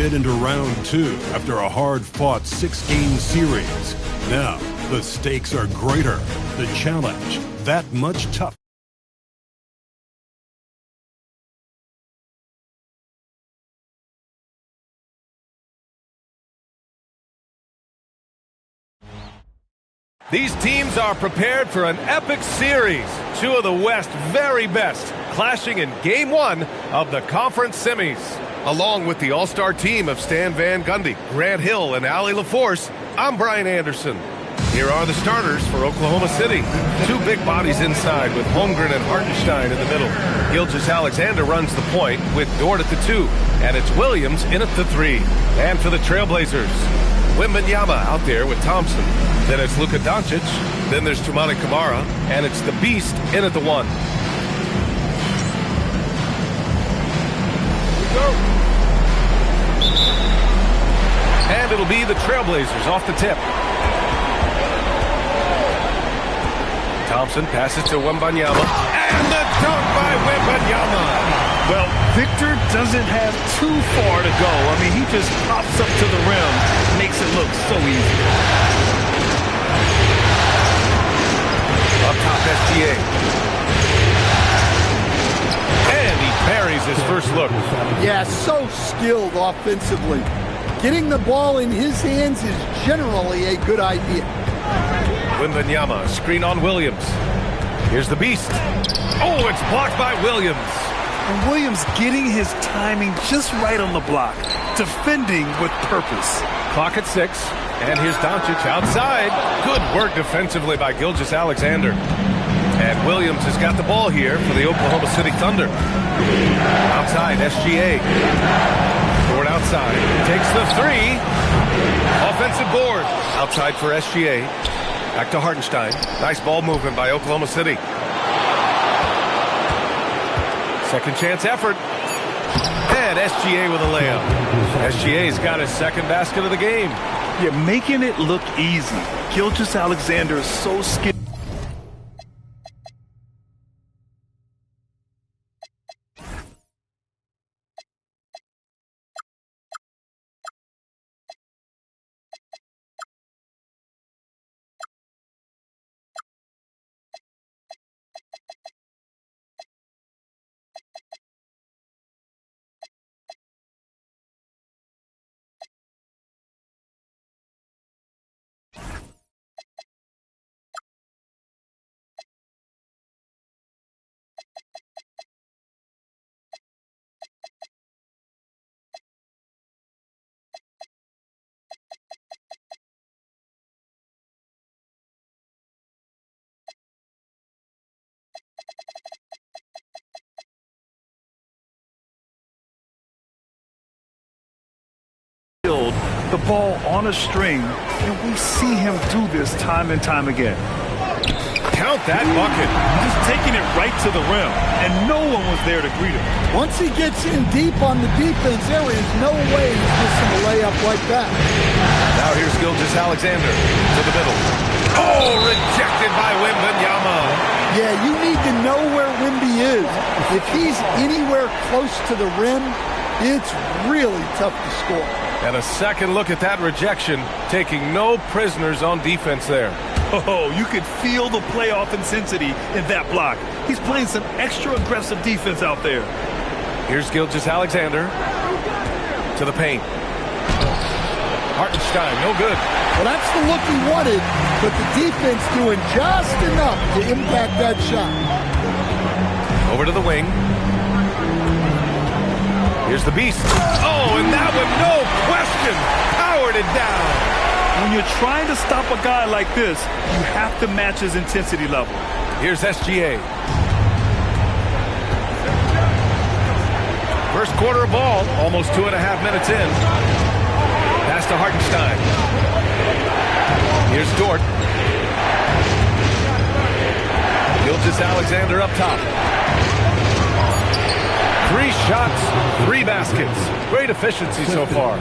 bid into round 2 after a hard-fought 6-game series. Now, the stakes are greater, the challenge that much tougher. These teams are prepared for an epic series. Two of the West's very best clashing in Game 1 of the conference semis. Along with the all-star team of Stan Van Gundy, Grant Hill, and Allie LaForce, I'm Brian Anderson. Here are the starters for Oklahoma City. Two big bodies inside with Holmgren and Hartenstein in the middle. Gilgeous-Alexander runs the point with Dort at the 2, and it's Williams in at the 3. And for the Trailblazers, Wembanyama out there with Thompson. Then it's Luka Doncic. Then there's Toumani Camara. And it's the Beast in at the 1. Here we go. And it'll be the Trailblazers off the tip. Thompson passes to Wembanyama. And the dunk by Wembanyama. Well, Victor doesn't have too far to go. I mean, he just pops up to the rim, makes it look so easy. Up top, SGA. And he parries his first look. Yeah, so skilled offensively. Getting the ball in his hands is generally a good idea. Wembanyama, screen on Williams. Here's the Beast. Oh, it's blocked by Williams. And Williams getting his timing just right on the block. Defending with purpose. Clock at 6. And here's Doncic outside. Good work defensively by Gilgeous-Alexander. And Williams has got the ball here for the Oklahoma City Thunder. Outside, SGA. Dort outside. Takes the 3. Offensive board. Outside for SGA. Back to Hartenstein. Nice ball movement by Oklahoma City. Second chance effort. And SGA with a layup. SGA's got his second basket of the game. You're making it look easy. Gilgeous-Alexander is so skilled. The ball on a string, and we see him do this time and time again. Count that bucket. Just taking it right to the rim, and no one was there to greet him. Once he gets in deep on the defense, there is no way he's missing a layup like that. Now here's Gilgeous-Alexander to the middle. Oh, rejected by Wembanyama. Yeah, you need to know where Wemby is. If he's anywhere close to the rim, it's really tough to score. And a second look at that rejection, taking no prisoners on defense there. Oh, you could feel the playoff intensity in that block. He's playing some extra aggressive defense out there. Here's Gilgeous-Alexander to the paint. Hartenstein, no good. Well, that's the look he wanted, but the defense doing just enough to impact that shot. Over to the wing. Here's the Beast. Oh, and that one, no question, powered it down. When you're trying to stop a guy like this, you have to match his intensity level. Here's SGA. First quarter of ball, almost 2.5 minutes in. Pass to Hartenstein. Here's Dort. Gilgeous-Alexander up top. 3 shots, 3 baskets. Great efficiency so far.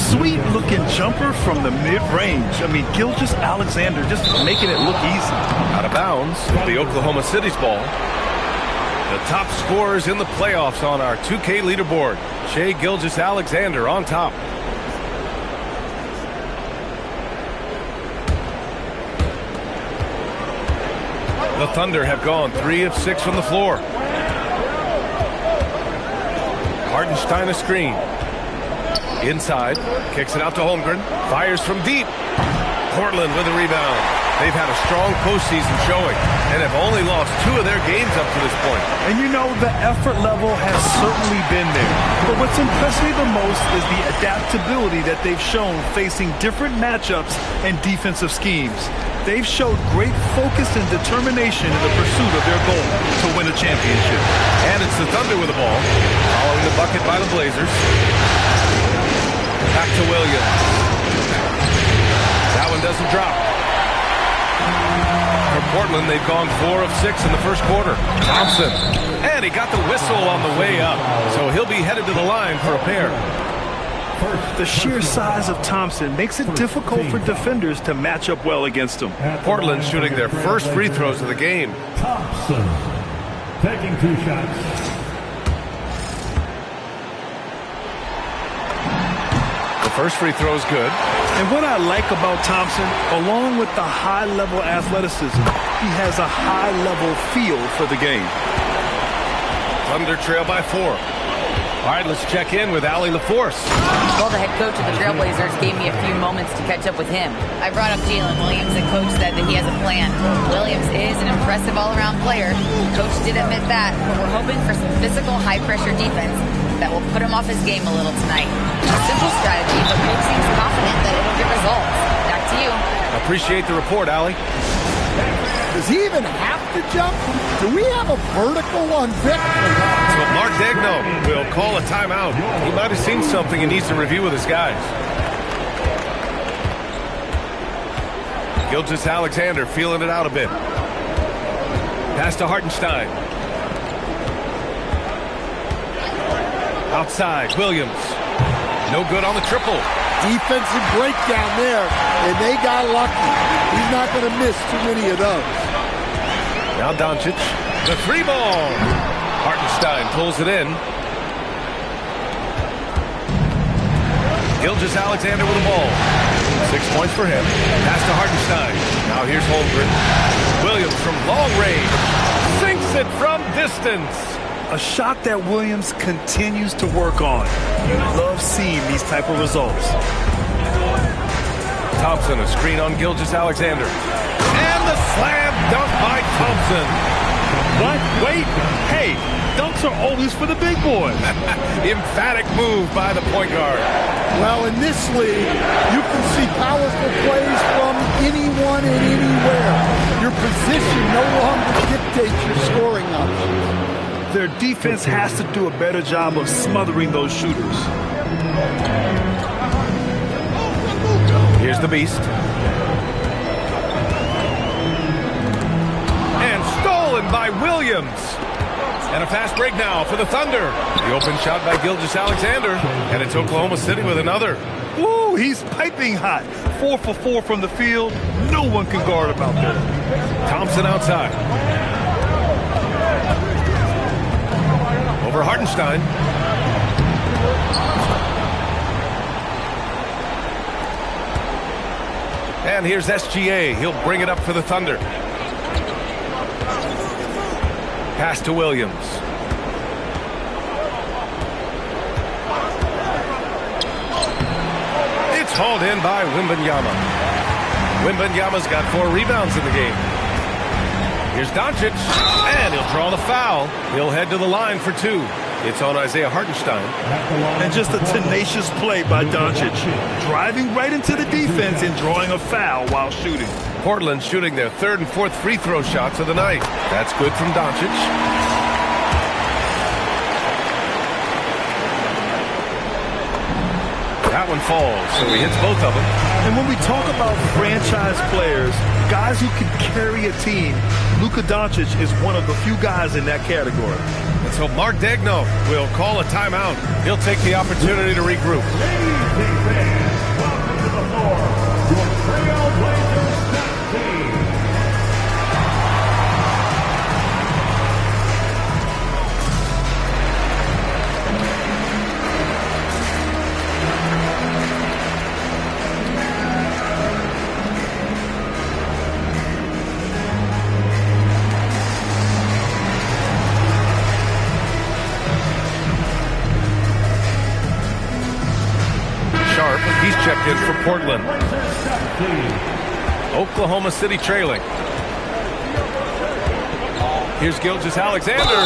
Sweet-looking jumper from the mid-range. I mean, Gilgeous-Alexander just making it look easy. Out of bounds, the Oklahoma City's ball. The top scorers in the playoffs on our 2K leaderboard. Shai Gilgeous-Alexander on top. The Thunder have gone 3 of 6 from the floor. Hartenstein a screen. Inside, kicks it out to Holmgren. Fires from deep. Portland with a rebound. They've had a strong postseason showing and have only lost 2 of their games up to this point. And you know, the effort level has certainly been there. But what's impressed me the most is the adaptability that they've shown facing different matchups and defensive schemes. They've showed great focus and determination in the pursuit of their goal to win a championship. And it's the Thunder with the ball, following the bucket by the Blazers. Back to Williams. That one doesn't drop. For Portland, they've gone 4 of 6 in the first quarter. Thompson. And he got the whistle on the way up. So he'll be headed to the line for a pair. The sheer size of Thompson makes it difficult for defenders to match up well against him. Portland shooting their first free throws of the game. Thompson taking 2 shots. The first free throw is good. And what I like about Thompson, along with the high-level athleticism, he has a high-level feel for the game. Thunder trail by 4. All right, let's check in with Allie LaForce. Well, the head coach of the Trailblazers gave me a few moments to catch up with him. I brought up Jalen Williams, and Coach said that he has a plan. Williams is an impressive all-around player. Coach did admit that, but we're hoping for some physical, high-pressure defense that will put him off his game a little tonight. A simple strategy, but Coach seems confident that it'll get results. Back to you. Appreciate the report, Allie. Does he even have to jump? Do we have a vertical on Vic? So Mark Degno will call a timeout. He might have seen something he needs to review with his guys. Gilgeous-Alexander feeling it out a bit. Pass to Hartenstein. Outside, Williams. No good on the triple. Defensive breakdown there, and they got lucky. He's not going to miss too many of those. Now Doncic, the 3-ball. Hartenstein pulls it in. Gilgeous-Alexander with the ball. 6 points for him. Pass to Hartenstein. Now here's Holmgren. Williams from long range. Sinks it from distance. A shot that Williams continues to work on. You love seeing these type of results. Thompson, a screen on Gilgeous-Alexander. And the slam dunk by Thompson. What? Wait. Hey, dunks are always for the big boys. Emphatic move by the point guard. Well, in this league, you can see powerful plays from anyone and anywhere. Your position no longer dictates your scoring options. Their defense has to do a better job of smothering those shooters. Here's the Beast. And stolen by Williams. And a fast break now for the Thunder. The open shot by Gilgeous-Alexander. And it's Oklahoma City with another. Woo, he's piping hot. 4 for 4 from the field. No one can guard about that. Thompson outside. Over Hartenstein. And here's SGA. He'll bring it up for the Thunder. Pass to Williams. It's hauled in by Wembanyama. Wembanyama's got 4 rebounds in the game. Here's Doncic, and he'll draw the foul. He'll head to the line for 2. It's on Isaiah Hartenstein. And just a tenacious play by Doncic. Driving right into the defense and drawing a foul while shooting. Portland shooting their 3rd and 4th free throw shots of the night. That's good from Doncic. That one falls, so he hits both of them. And when we talk about franchise players, guys who can carry a team, Luka Doncic is one of the few guys in that category. And so Mark Degno will call a timeout. He'll take the opportunity to regroup. Ladies and fans, welcome to the floor, your Trailblazers team. Sharp. He's checked in for Portland. Oklahoma City trailing. Here's Gilgeous-Alexander.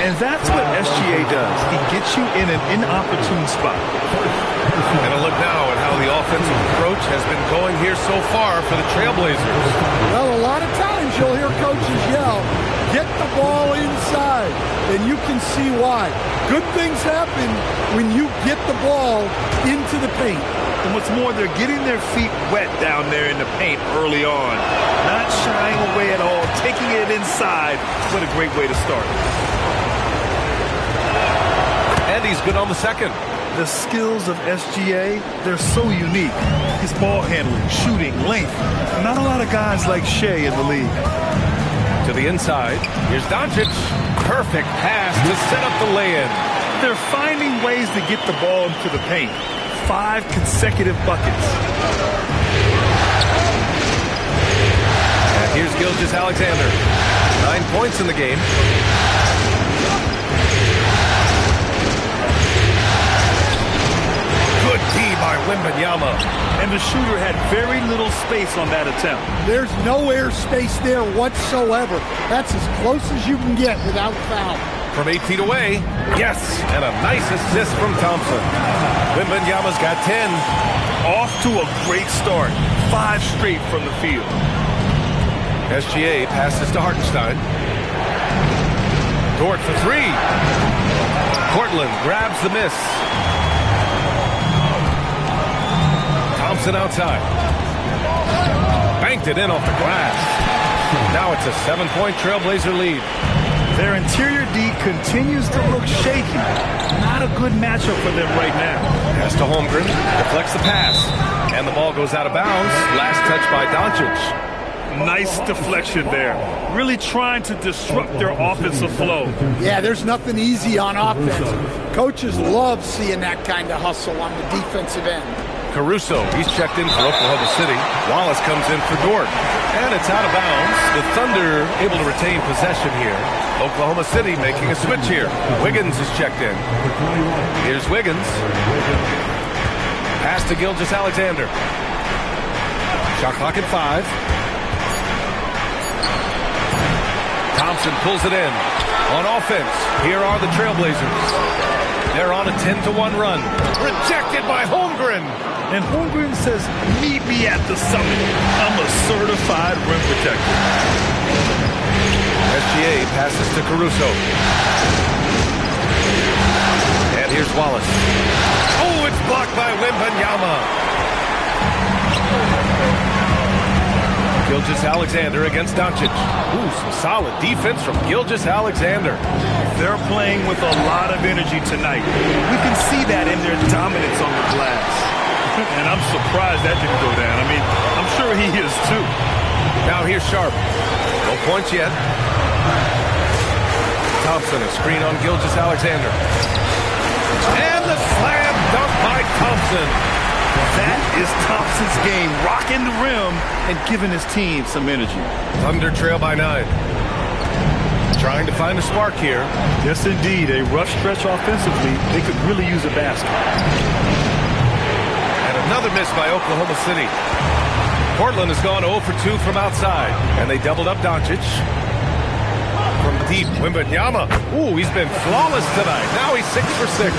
And that's what SGA does. He gets you in an inopportune spot. And a look now at how the offensive approach has been going here so far for the Trailblazers. Well, a lot of times you'll hear coaches yell, get the ball inside, and you can see why. Good things happen when you get the ball into the paint. And what's more, they're getting their feet wet down there in the paint early on. Not shying away at all, taking it inside. What a great way to start. And he's good on the second. The skills of SGA, they're so unique. His ball handling, shooting, length. Not a lot of guys like Shea in the league. To the inside. Here's Doncic. Perfect pass to set up the lay-in. They're finding ways to get the ball into the paint. 5 consecutive buckets. And here's Gilgeous-Alexander. 9 points in the game. Good D by Wembanyama. And the shooter had very little space on that attempt. There's no air space there whatsoever. That's as close as you can get without foul. From 8 feet away, yes, and a nice assist from Thompson. Wembanyama's got 10. Off to a great start. 5 straight from the field. SGA passes to Hartenstein. Dort for 3. Portland grabs the miss. Thompson outside. Banked it in off the glass. Now it's a 7-point Trailblazer lead. Their interior D continues to look shaky. Not a good matchup for them right now. Pass to Holmgren. Deflects the pass. And the ball goes out of bounds. Last touch by Doncic. Nice deflection there. Really trying to disrupt their offensive flow. Yeah, there's nothing easy on offense. Coaches love seeing that kind of hustle on the defensive end. Caruso, he's checked in for Oklahoma City. Wallace comes in for Dort. And it's out of bounds. The Thunder able to retain possession here. Oklahoma City making a switch here. Wiggins is checked in. Here's Wiggins. Pass to Gilgeous-Alexander. Shot clock at 5. Thompson pulls it in. On offense, here are the Trailblazers. They're on a 10-1 run. Rejected by Holmgren. And Holmgren says, meet me at the summit. I'm a certified rim protector. SGA passes to Caruso. And here's Wallace. Oh, it's blocked by Wembanyama. Gilgeous-Alexander against Doncic. Ooh, some solid defense from Gilgeous-Alexander. They're playing with a lot of energy tonight. We can see that in their dominance on the glass. And I'm surprised that didn't go down. I mean, I'm sure he is too. Now here's Sharp. No points yet. Thompson, a screen on Gilgeous-Alexander. And the slam dunk by Thompson. That is Thompson's game, rocking the rim and giving his team some energy. Thunder trail by 9. Trying to find a spark here. Yes, indeed. A rough stretch offensively. They could really use a basket. And another miss by Oklahoma City. Portland has gone 0 for 2 from outside. And they doubled up Doncic. From deep, Wembanyama. Ooh, he's been flawless tonight. Now he's 6 for 6.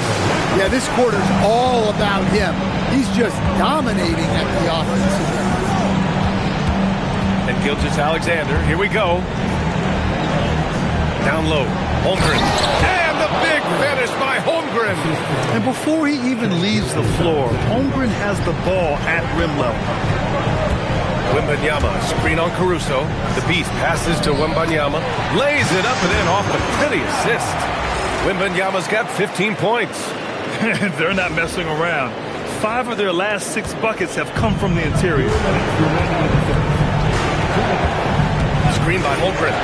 Yeah, this quarter's all about him. He's just dominating at the offensive end. And Gilgeous-Alexander, here we go. Down low, Holmgren. And the big finish by Holmgren. And before he even leaves the floor, Holmgren has the ball at rim level. Wembanyama, screen on Caruso. The Beast passes to Wembanyama. Lays it up and in off the pretty assist. Wembanyama's got 15 points. They're not messing around. 5 of their last 6 buckets have come from the interior. Screen by Holmgren.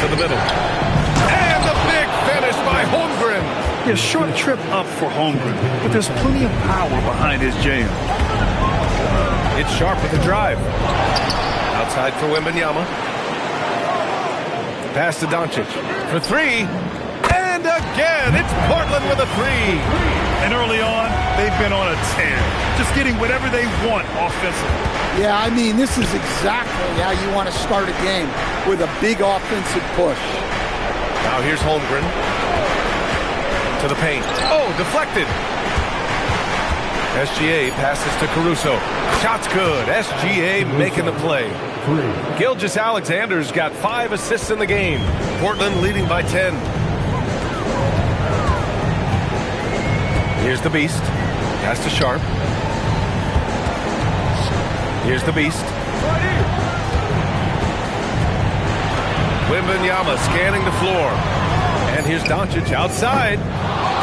To the middle. And the big finish by Holmgren. Yeah, short trip up for Holmgren, but there's plenty of power behind his jam. It's Sharp with the drive. Outside for Wembanyama. Pass to Doncic for 3. And a again. It's Portland with a three. And early on, they've been on a tear. Just getting whatever they want offensively. Yeah, I mean, this is exactly how you want to start a game, with a big offensive push. Now here's Holmgren. To the paint. Oh, deflected. SGA passes to Caruso. Shot's good. SGA making the play. Gilgeous-Alexander's got 5 assists in the game. Portland leading by 10. Here's the Beast. Pass to Sharp. Here's the Beast. Wembanyama scanning the floor. And here's Doncic outside.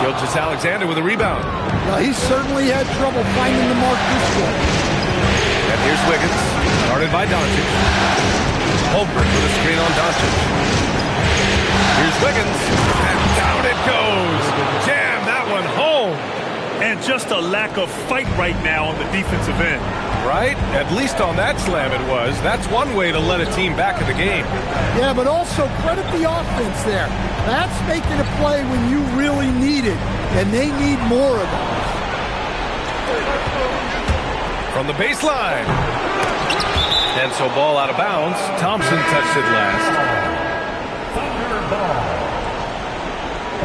Gilgeous-Alexander with a rebound. Well, he certainly had trouble finding the mark this game. And here's Wiggins, guarded by Doncic. Holmgren with a screen on Doncic. Here's Wiggins, and down it goes. Jam that one home. And just a lack of fight right now on the defensive end. Right? At least on that slam it was. That's one way to let a team back in the game. Yeah, but also credit the offense there. That's making a play when you really need it, and they need more of it. From the baseline. And so ball out of bounds. Thompson touched it last. Thunder ball.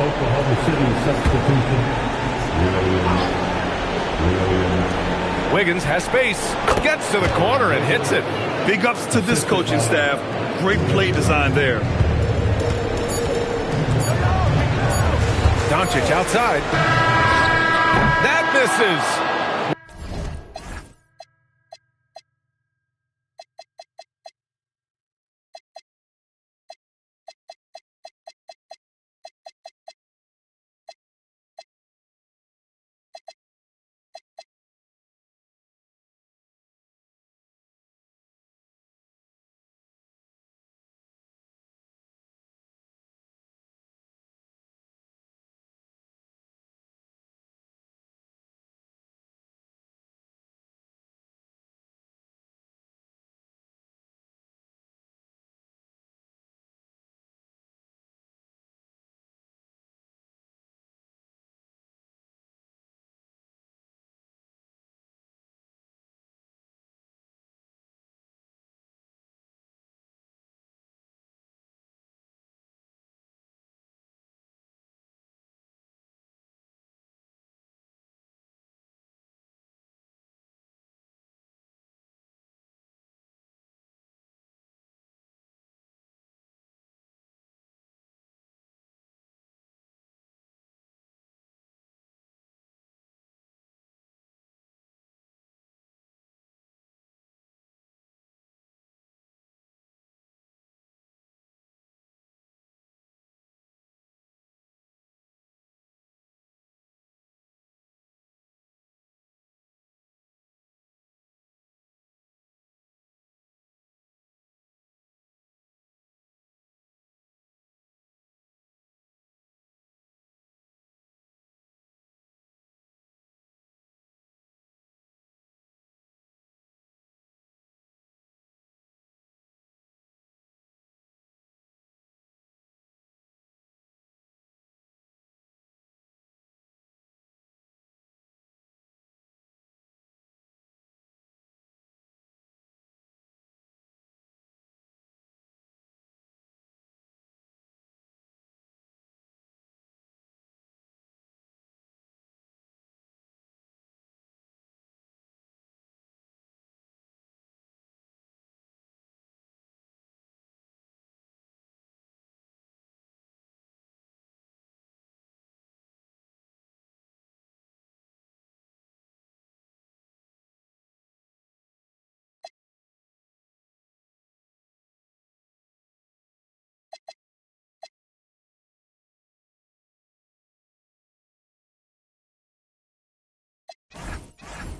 Oklahoma City substitution. Wiggins has space. Gets to the corner and hits it. Big ups to this coaching staff. Great play design there. Doncic outside. That misses.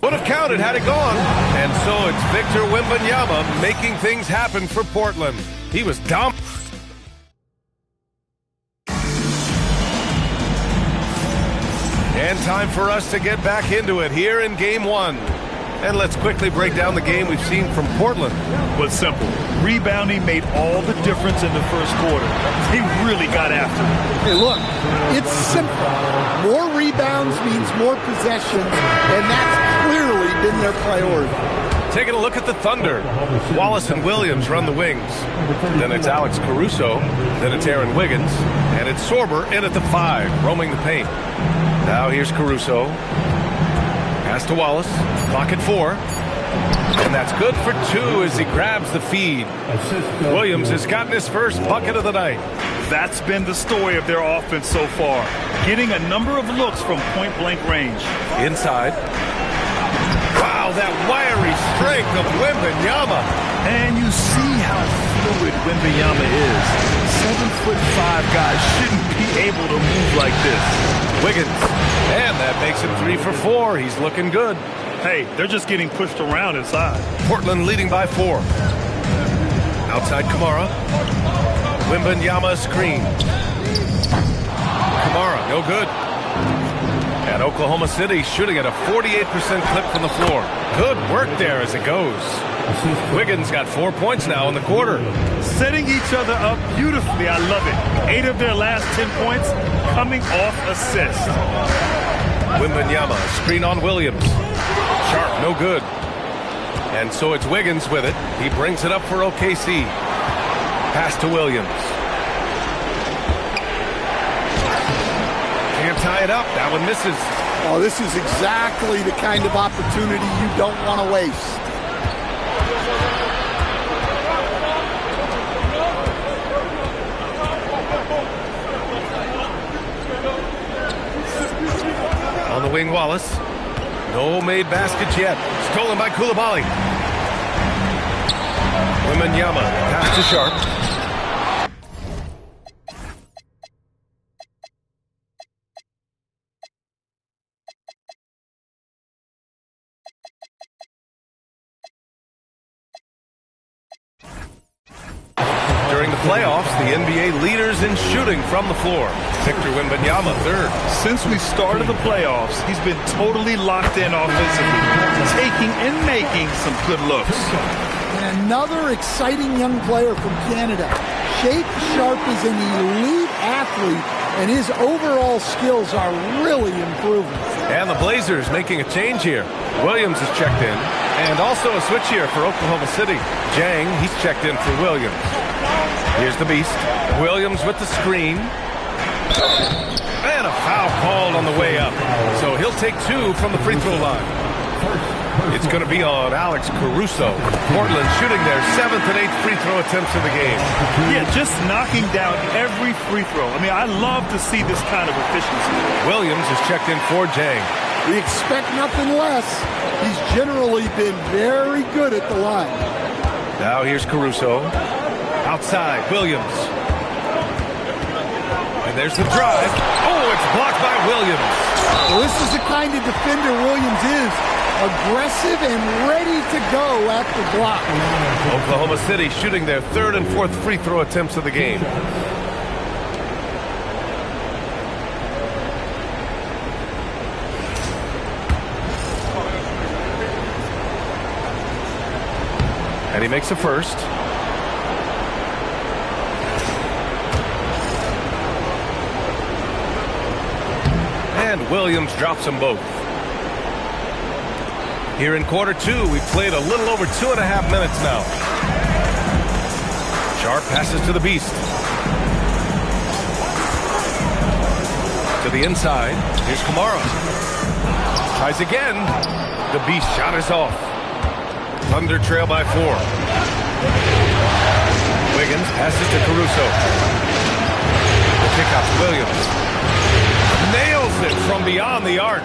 Would have counted had it gone. And so it's Victor Wembanyama making things happen for Portland. He was dominant. And time for us to get back into it here in Game 1. And let's quickly break down the game we've seen from Portland. Was simple. Rebounding made all the difference in the first quarter. They really got after it. Hey, look, it's simple. More rebounds means more possessions, and that's clearly been their priority. Taking a look at the Thunder. Wallace and Williams run the wings. Then it's Alex Caruso. Then it's Aaron Wiggins. And it's Sorber in at the 5, roaming the paint. Now here's Caruso. Pass to Wallace. Clock at 4. And that's good for 2 as he grabs the feed. Williams has gotten his first bucket of the night. That's been the story of their offense so far. Getting a number of looks from point-blank range. Inside. Wow, that wiry strength of Wembanyama. And you see how fluid Wembanyama is. 7'5" guys shouldn't be able to move like this. Wiggins. And that makes him 3 for 4. He's looking good. Hey, they're just getting pushed around inside. Portland leading by 4. Outside Kamara. Wembanyama screen. Kamara, no good. And Oklahoma City shooting at a 48% clip from the floor. Good work there as it goes. Wiggins got 4 points now in the quarter. Setting each other up beautifully. I love it. 8 of their last 10 points coming off assists. Wembanyama, screen on Williams. Sharp, no good. And so it's Wiggins with it. He brings it up for OKC. Pass to Williams. Can't tie it up. That one misses. Oh, this is exactly the kind of opportunity you don't want to waste. On the wing, Wallace. No made baskets yet. Stolen by Coulibaly. Wembanyama. Pass to Sharp. During the playoffs, the NBA leaders in shooting from the floor. Victor Wembanyama, 3rd. Since we started the playoffs, he's been totally locked in offensively, taking and making some good looks. And another exciting young player from Canada. Shake Sharp is an elite athlete, and his overall skills are really improving. And the Blazers making a change here. Williams is checked in. And also a switch here for Oklahoma City. Jang, he's checked in for Williams. Here's the Beast. Williams with the screen. And a foul called on the way up. So he'll take 2 from the free throw line. It's going to be on Alex Caruso. Portland shooting their 7th and 8th free throw attempts of the game. Yeah, just knocking down every free throw. I mean, I love to see this kind of efficiency. Williams is checked in for Jang. We expect nothing less. He's generally been very good at the line. Now here's Caruso. Outside, Williams. And there's the drive. Oh, it's blocked by Williams. Well, this is the kind of defender Williams is. Aggressive and ready to go at the block. Oklahoma City shooting their 3rd and 4th free throw attempts of the game. And he makes a first. And Williams drops them both. Here in quarter 2, we've played a little over 2.5 minutes now. Sharp passes to the Beast. To the inside. Here's Kamara. Tries again. The Beast shot is off. Thunder trail by 4. Wiggins passes to Caruso. The kick out to Williams. Nails it from beyond the arc.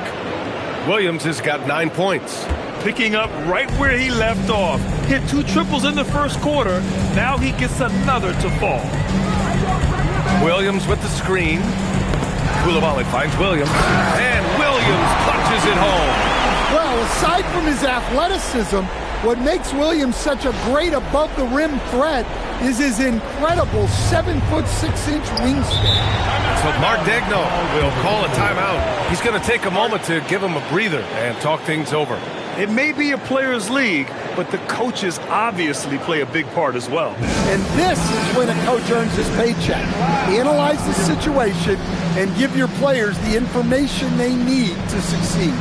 Williams has got 9 points. Picking up right where he left off. Hit 2 triples in the first quarter. Now he gets another to fall. Williams with the screen. Coulibaly finds Williams. And Williams punches it home. Well, aside from his athleticism, what makes Williams such a great above-the-rim threat is his incredible 7'6" wingspan. So Mark Degno will call a timeout. He's going to take a moment to give him a breather and talk things over. It may be a players' league, but the coaches obviously play a big part as well. And this is when a coach earns his paycheck. Analyze the situation and give your players the information they need to succeed.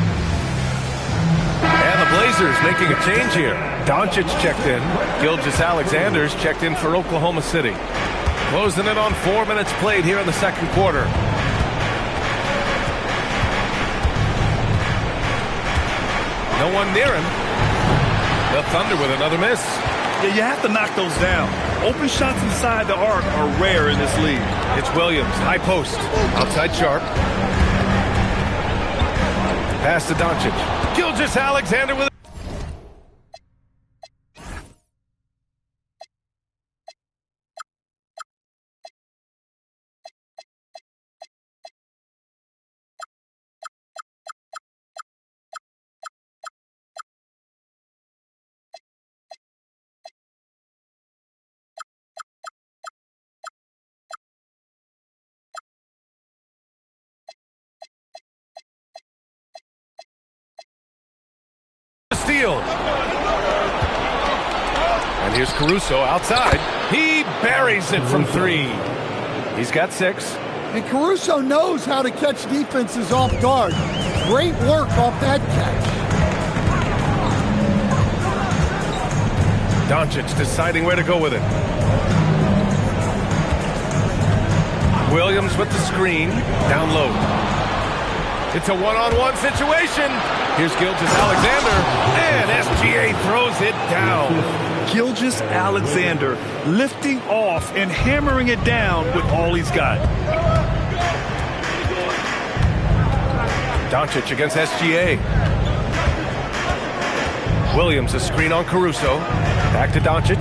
And the Blazers making a change here. Doncic checked in. Gilgeous-Alexander's checked in for Oklahoma City. Closing in on 4 minutes played here in the second quarter. No one near him. The Thunder with another miss. Yeah, you have to knock those down. Open shots inside the arc are rare in this league. It's Williams, high post. Outside Sharp. Pass to Doncic. Gilgeous-Alexander with steal. And here's Caruso outside. He buries it from three. He's got 6. And Caruso knows how to catch defenses off guard. Great work off that catch. Doncic deciding where to go with it. Williams with the screen. Down low. It's a one-on-one situation. Here's Gilgeous-Alexander, and SGA throws it down. Gilgeous-Alexander lifting off and hammering it down with all he's got. Doncic against SGA. Williams a screen on Caruso. Back to Doncic.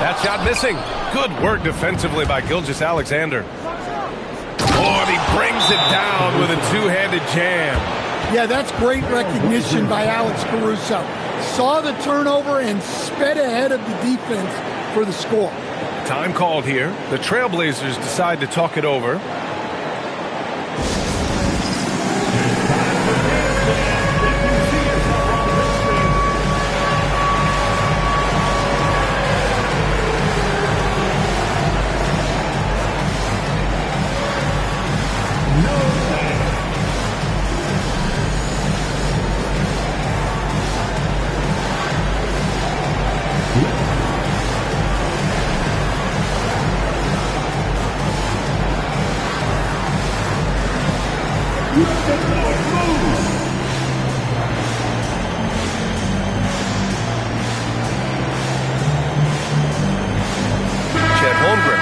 That shot missing. Good work defensively by Gilgeous-Alexander. Oh, and he brings it down with a two-handed jam. Yeah, that's great recognition by Alex Caruso. Saw the turnover and sped ahead of the defense for the score. Time called here. The Trailblazers decide to talk it over.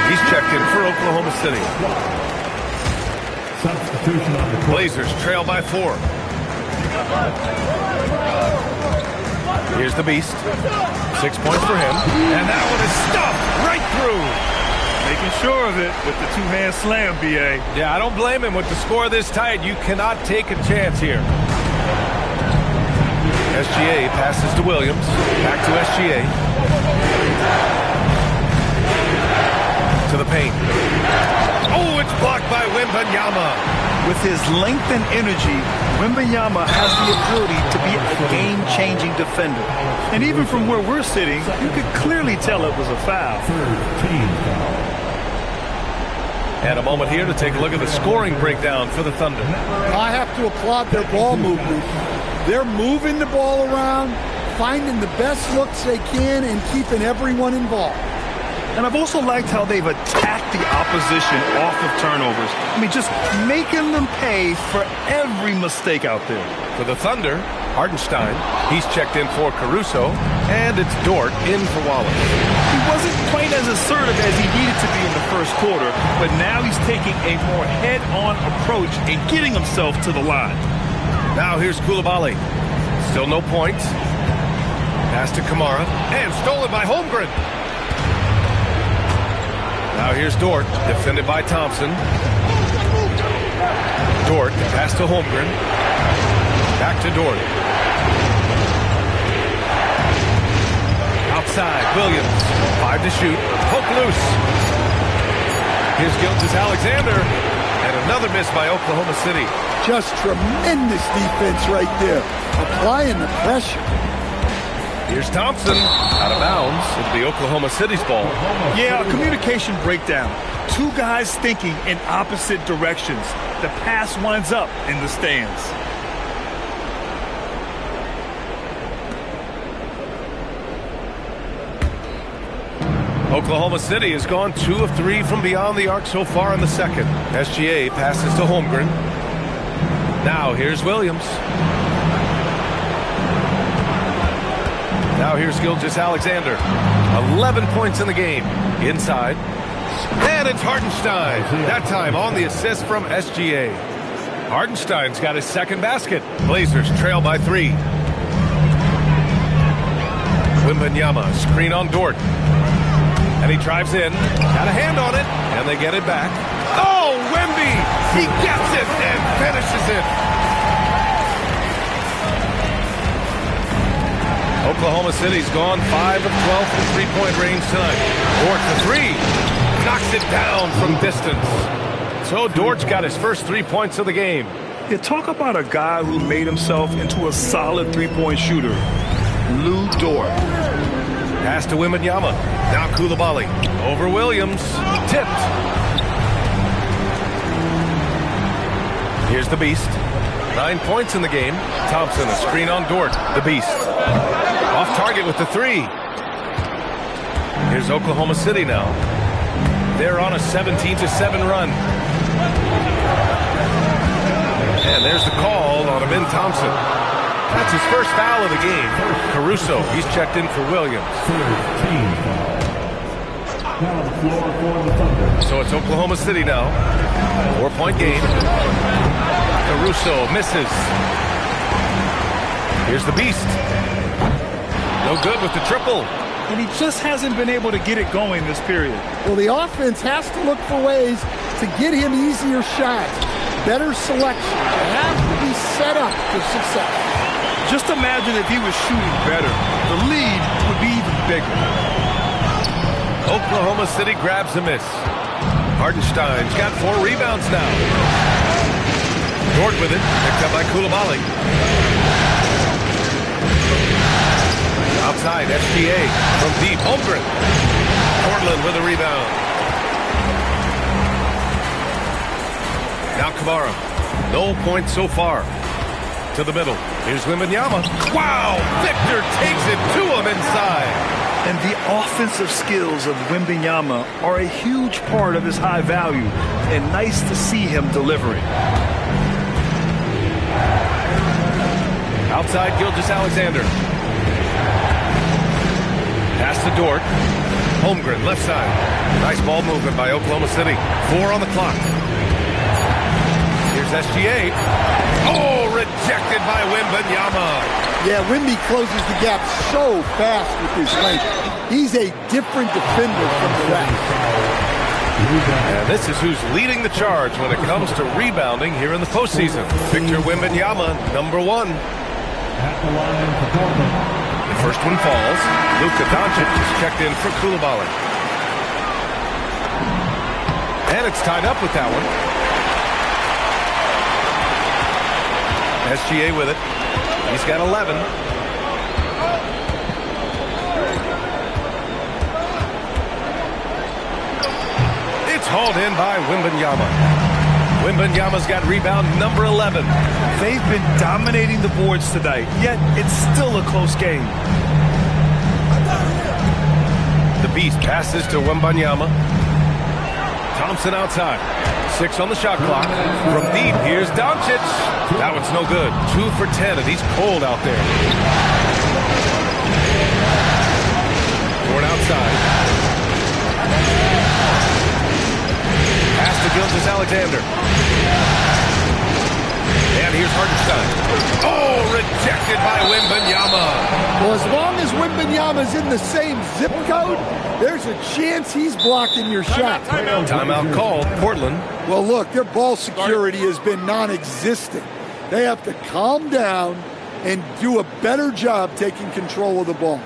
He's checked in for Oklahoma City. Blazers trail by 4. Here's the Beast. 6 points for him. And that one is stuffed right through. Making sure of it with the two-hand slam, B.A. Yeah, I don't blame him. With the score this tight, you cannot take a chance here. SGA passes to Williams. Back to SGA. To the paint. Oh, it's blocked by Wembanyama. With his length and energy, Wembanyama has the ability to be a game-changing defender. And even from where we're sitting, you could clearly tell it was a foul. And a moment here to take a look at the scoring breakdown for the Thunder. I have to applaud their ball movement. They're moving the ball around, finding the best looks they can, and keeping everyone involved. And I've also liked how they've attacked the opposition off of turnovers. I mean, just making them pay for every mistake out there. For the Thunder, Hartenstein, he's checked in for Caruso, and it's Dort in for Wallace. He wasn't quite as assertive as he needed to be in the first quarter, but now he's taking a more head-on approach and getting himself to the line. Now here's Coulibaly. Still no points. Pass to Kamara, and stolen by Holmgren. Now here's Dort, defended by Thompson. Dort, pass to Holmgren. Back to Dort. Outside, Williams. 5 to shoot. Poke loose. Here's Gilgeous-Alexander. And Another miss by Oklahoma City. Just tremendous defense right there. Applying the pressure. Here's Thompson out of bounds into the Oklahoma City's ball. Yeah, a communication breakdown. Two guys thinking in opposite directions. The pass winds up in the stands. Oklahoma City has gone 2 of 3 from beyond the arc so far in the second. SGA passes to Holmgren. Now here's Williams. Now here's Gilgeous-Alexander. 11 points in the game. Inside. And it's Hartenstein. That time on the assist from SGA. Hartenstein's got his second basket. Blazers trail by 3. Wembanyama, screen on Dort. And he drives in. Got a hand on it. And they get it back. Oh, Wemby! He gets it and finishes it. Oklahoma City's gone 5 of 12 from three-point range tonight. Dort for 3. Knocks it down from distance. So Dort's got his first 3 points of the game. Yeah, talk about a guy who made himself into a solid three-point shooter. Lou Dort. Pass to Wembanyama. Now Coulibaly. Over Williams. Tipped. Here's the Beast. 9 points in the game. Thompson, a screen on Dort. The Beast. Off target with the 3. Here's Oklahoma City now. They're on a 17-7 run. And there's the call on Amin Thompson. That's his first foul of the game. Caruso, he's checked in for Williams. So it's Oklahoma City now. 4-point game. Caruso misses. Here's the Beast. No good with the triple. And he just hasn't been able to get it going this period. Well, the offense has to look for ways to get him easier shots. Better selection. You have to be set up for success. Just imagine if he was shooting better. The lead would be even bigger. Oklahoma City grabs a miss. Hartenstein's got 4 rebounds now. Dort with it, picked up by Coulibaly. Outside, SGA from deep. Holmgren. Portland with a rebound. Now Kamara. No points so far. To the middle. Here's Wembanyama. Wow! Victor takes it to him inside. And the offensive skills of Wembanyama are a huge part of his high value. And nice to see him delivering. Outside, Gilgeous-Alexander. Pass to Dort. Holmgren, left side. Nice ball movement by Oklahoma City. 4 on the clock. Here's SGA. Oh, rejected by Wembanyama. Yeah, Wemby closes the gap so fast with his length. He's a different defender from the rest. And this is who's leading the charge when it comes to rebounding here in the postseason. Victor Wembanyama, number 1. The first one falls. Luka Doncic is checked in for Coulibaly. And it's tied up with that one. SGA with it. He's got 11. It's hauled in by Wembanyama. Wembanyama's got rebound number 11. They've been dominating the boards tonight, yet it's still a close game. The Beast passes to Wembanyama. Thompson outside. 6 on the shot clock. From deep, here's Doncic. That one's no good. 2 for 10, and he's cold out there. Dort outside. Pass to Gilgeous-Alexander. And here's Hartenstein. Oh, rejected by Wembanyama. Well, as long as Wembanyama's in the same zip code, there's a chance he's blocking your shot. Timeout called. Portland. Well, look, their ball security has been non-existent. They have to calm down and do a better job taking control of the ball.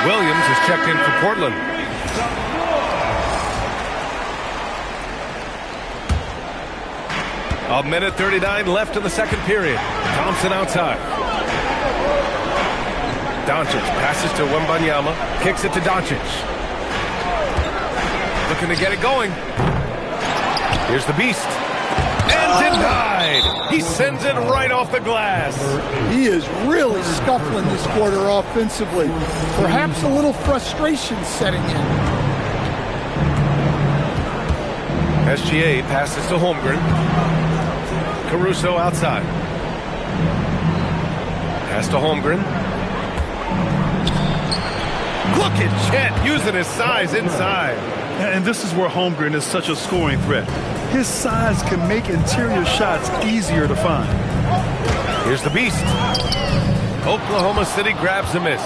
Williams is checked in for Portland. A minute 39 left in the second period. Thompson outside. Doncic passes to Wembanyama. Kicks it to Doncic. Looking to get it going. Here's the beast. And denied. He sends it right off the glass. He is really scuffling this quarter offensively. Perhaps a little frustration setting in. SGA passes to Holmgren. Caruso outside. Pass to Holmgren. Look at Chet using his size inside. And this is where Holmgren is such a scoring threat. His size can make interior shots easier to find. Here's the beast. Oklahoma City grabs a miss.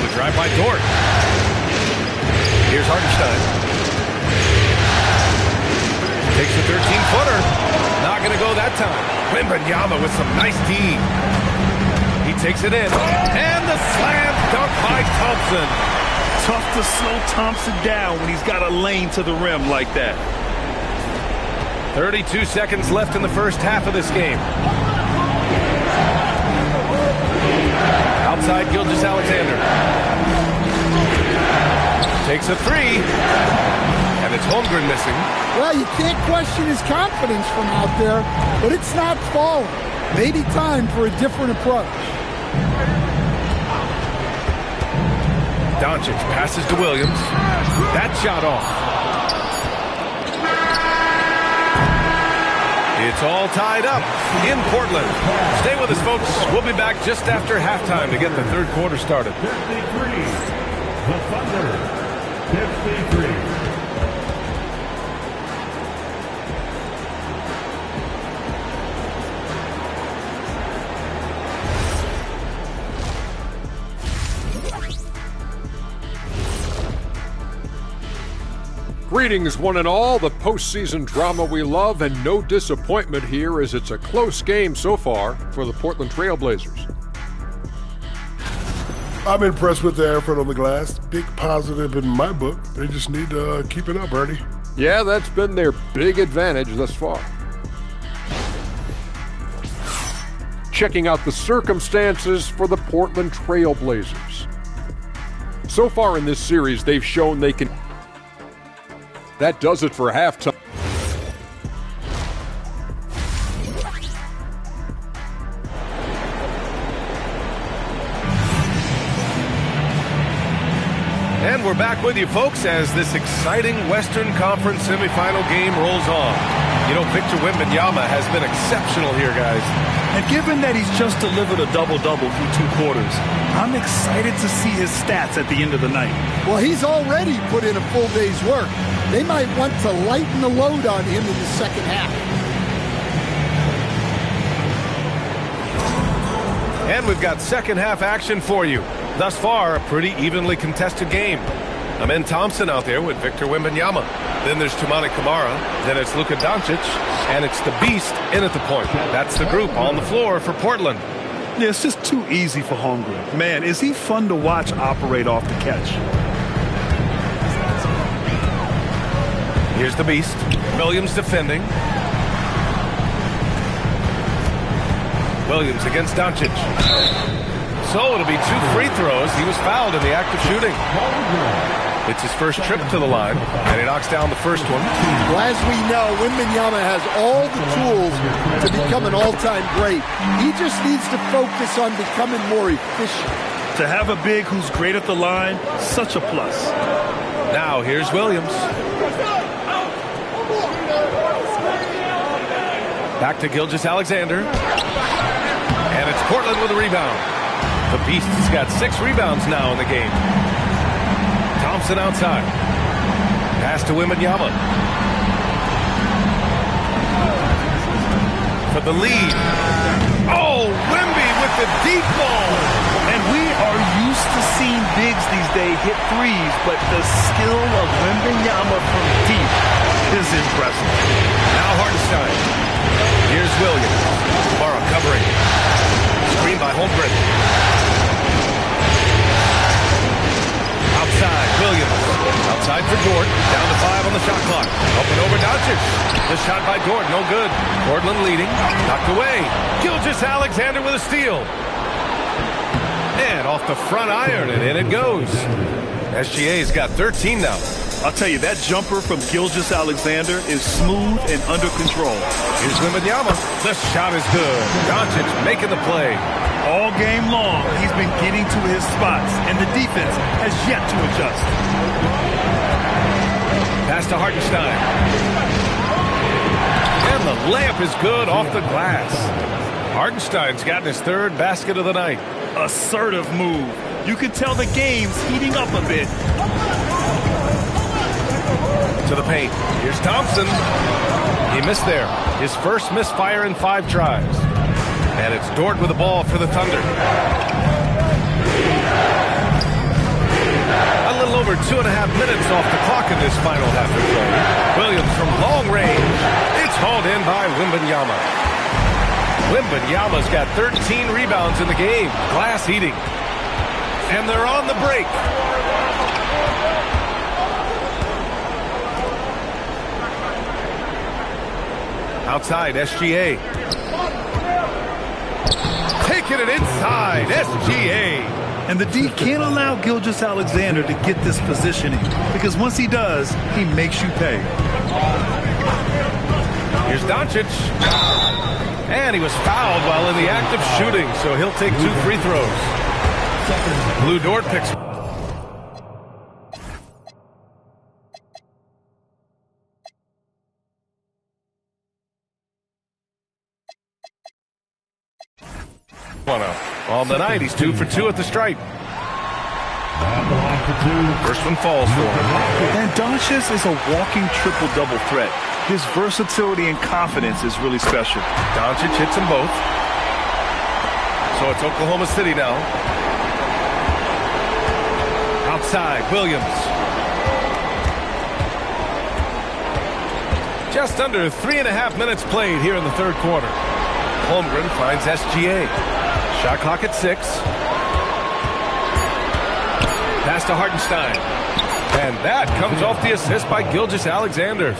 The drive by Dort. Here's Hartenstein. Takes a 13-footer. Not going to go that time. Wembanyama with some nice D. He takes it in. And the slam dunk by Thompson. Tough to slow Thompson down when he's got a lane to the rim like that. 32 seconds left in the first half of this game. Outside Gilgeous-Alexander. Takes a three. And it's Holmgren missing. Well, you can't question his confidence from out there, but it's not falling. Maybe time for a different approach. Doncic passes to Williams. That shot off. It's all tied up in Portland. Stay with us, folks. We'll be back just after halftime to get the third quarter started. 53. The Thunder. 53. Greetings, one and all. The postseason drama we love, and no disappointment here as it's a close game so far for the Portland Trail Blazers. I'm impressed with the effort on the glass. Big positive in my book. They just need to keep it up, Ernie. Yeah, that's been their big advantage thus far. Checking out the circumstances for the Portland Trail Blazers. So far in this series, they've shown they can. That does it for halftime. And we're back with you, folks, as this exciting Western Conference semifinal game rolls on. You know, Victor Wembanyama has been exceptional here, guys. And given that he's just delivered a double-double through 2 quarters, I'm excited to see his stats at the end of the night. Well, he's already put in a full day's work. They might want to lighten the load on him in the second half. And we've got second half action for you. Thus far, a pretty evenly contested game. Amen Thompson out there with Victor Wembanyama. Then there's Toumani Camara. Then it's Luka Doncic. And it's the Beast in at the point. That's the group on the floor for Portland. Yeah, it's just too easy for Holmgren. Man, is he fun to watch operate off the catch. Here's the Beast. Williams defending. Williams against Doncic. So it'll be 2 free throws. He was fouled in the act of shooting. It's his first trip to the line, and he knocks down the first one. Well, as we know, Wembanyama has all the tools to become an all-time great. He just needs to focus on becoming more efficient. To have a big who's great at the line, such a plus. Now here's Williams. Back to Gilgeous-Alexander. And it's Portland with a rebound. The Beast has got 6 rebounds now in the game. Thompson outside. Pass to Wembanyama. For the lead. Oh, Wemby with the deep ball. And we are used to seeing bigs these days hit threes, but the skill of Wembanyama from deep is impressive. Now Hartenstein. Here's Williams. Camara covering. Screen by Holmgren. Doncic. The shot by Dort, no good. Portland leading, knocked away. Gilgeous-Alexander with a steal. And off the front iron, and in it goes. SGA's got 13 now. I'll tell you, that jumper from Gilgeous-Alexander is smooth and under control. Here's Wembanyama. The shot is good. Doncic making the play. All game long, he's been getting to his spots, and the defense has yet to adjust. Pass to Hartenstein. And the layup is good off the glass. Hartenstein's gotten his third basket of the night. Assertive move. You can tell the game's heating up a bit. To the paint. Here's Thompson. He missed there. His first misfire in 5 tries. And it's Dort with the ball for the Thunder. A little over 2.5 minutes off the clock in this final half of play. Williams from long range. It's hauled in by Wembanyama. Wembanyama's got 13 rebounds in the game. Glass eating. And they're on the break. Outside, SGA. Taking it inside, SGA. And the D can't allow Gilgeous-Alexander to get this positioning, because once he does, he makes you pay. Here's Doncic. And he was fouled while in the act of shooting, so he'll take 2 free throws. Blue Dort picks. On the night, he's 2 for 2 at the stripe. First one falls for him. And Doncic is a walking triple-double threat. His versatility and confidence is really special. Doncic hits them both. So it's Oklahoma City now. Outside, Williams. Just under 3.5 minutes played here in the third quarter. Holmgren finds SGA. Shot clock at 6. Pass to Hartenstein. And that comes off the assist by Gilgeous-Alexander.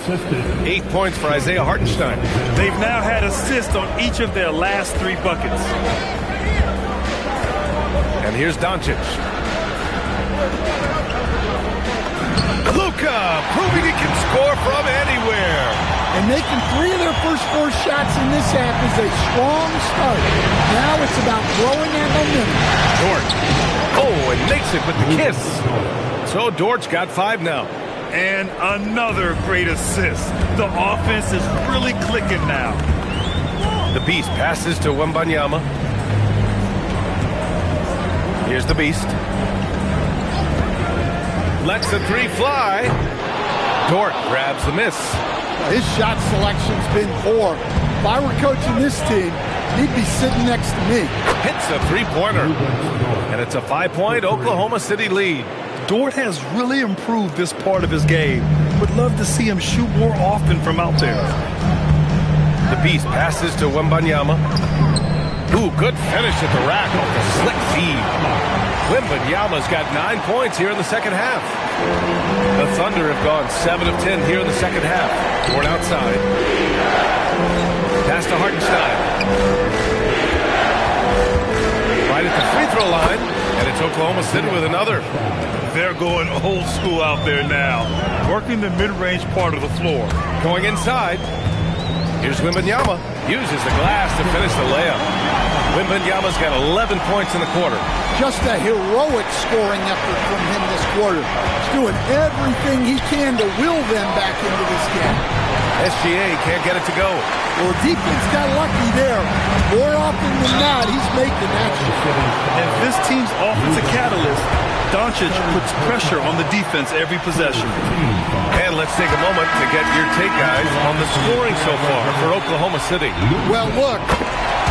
8 points for Isaiah Hartenstein. They've now had assists on each of their last 3 buckets. And here's Doncic. Luka proving he can score from anywhere. And making 3 of their first 4 shots in this half is a strong start. Now it's about growing that momentum. Dort. Oh, and makes it with the kiss. So Dort's got 5 now. And another great assist. The offense is really clicking now. The Beast passes to Wembanyama. Here's the Beast. Lets the 3 fly. Dort grabs the miss. His shot selection's been poor. If I were coaching this team, he'd be sitting next to me. Hits a 3-pointer. And it's a 5-point Oklahoma City lead. Dort has really improved this part of his game. Would love to see him shoot more often from out there. The Beast passes to Wembanyama. Ooh, good finish at the rack off the slick feed. Wembanyama's got 9 points here in the second half. The Thunder have gone 7 of 10 here in the second half. Dort outside. Pass to Hartenstein. Right at the free throw line, and it's Oklahoma City with another. They're going old school out there now, working the mid-range part of the floor. Going inside. Here's Wembanyama. Uses the glass to finish the layup. Wembanyama's got 11 points in the quarter. Just a heroic scoring effort from him this quarter. He's doing everything he can to will them back into this game. SGA can't get it to go. Well, defense got lucky there. More often than not, he's making that shot. And this team's offensive catalyst, Doncic puts pressure on the defense every possession. And let's take a moment to get your take, guys, on the scoring so far for Oklahoma City. Well, look,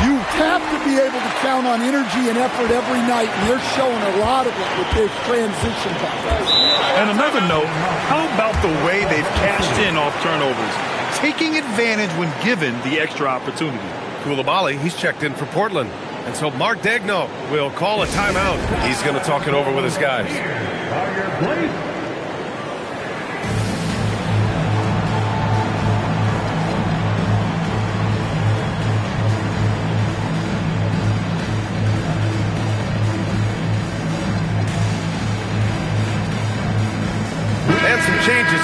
you have to be able to count on energy and effort every night, and they're showing a lot of it with this transition offense. And another note, how about the way they've cashed in off turnovers, taking advantage when given the extra opportunity? Koulibaly, he's checked in for Portland. And so Mark Daigneault will call a timeout. He's going to talk it over with his guys.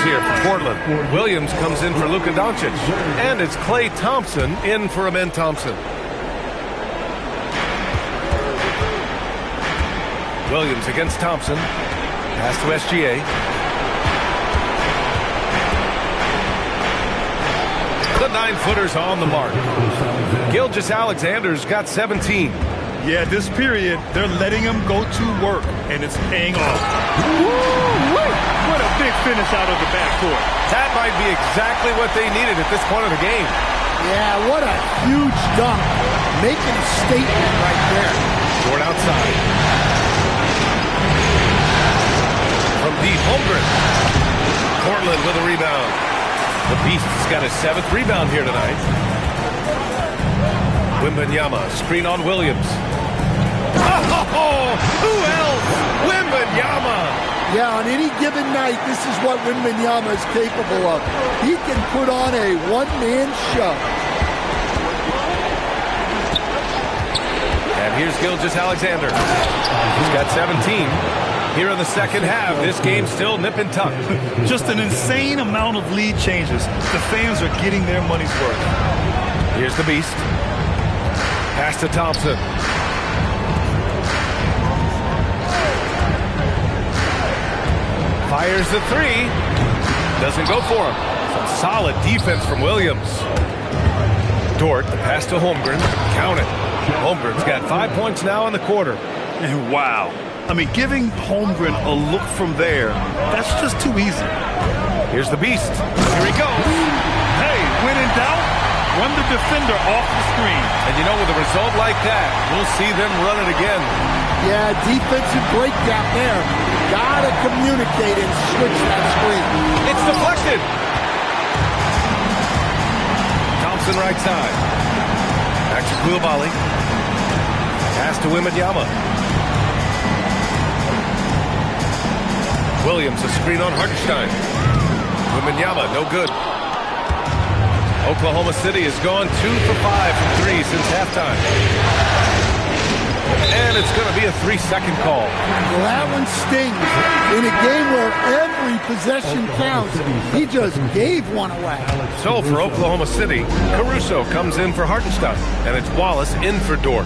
here for Portland. Williams comes in for Luka Doncic. And it's Klay Thompson in for Amen Thompson. Williams against Thompson. Pass to SGA. The 9-footer's on the mark. Gilgeous-Alexander's got 17. Yeah, this period, they're letting him go to work, and it's paying off. Woo-wee! What a big finish out of the backcourt. That might be exactly what they needed at this point of the game. Yeah, what a huge dunk. Making a statement right there. Short outside. From deep, Holmgren. Portland with a rebound. The Beast's got his 7th rebound here tonight. Wembanyama, screen on Williams. Oh, who else? Wembanyama. Yeah, on any given night, this is what Wembanyama is capable of. He can put on a one-man show. And here's Gilgeous-Alexander. He's got 17. Here in the second half, this game's still nip and tuck. Just an insane amount of lead changes. The fans are getting their money's worth. Here's the Beast. Pass to Thompson. Fires the 3. Doesn't go for him. Some solid defense from Williams. Dort, the pass to Holmgren. Count it. Holmgren's got 5 points now in the quarter. And wow. I mean, giving Holmgren a look from there, that's just too easy. Here's the Beast. Here he goes. Hey, when in doubt, run the defender off the screen. And you know, with a result like that, we'll see them run it again. Yeah, defensive break gap there. Gotta communicate and switch that screen. It's deflected. Thompson right side. Back to Koulibaly. Pass to Wembanyama. Williams, a screen on Hartenstein. Wembanyama, no good. Oklahoma City has gone 2 for 5 from 3 since halftime. And it's going to be a 3-second call. Well, that one stings. In a game where every possession counts, he just gave one away. So for Oklahoma City, Caruso comes in for Hartenstein. And it's Wallace in for Dort.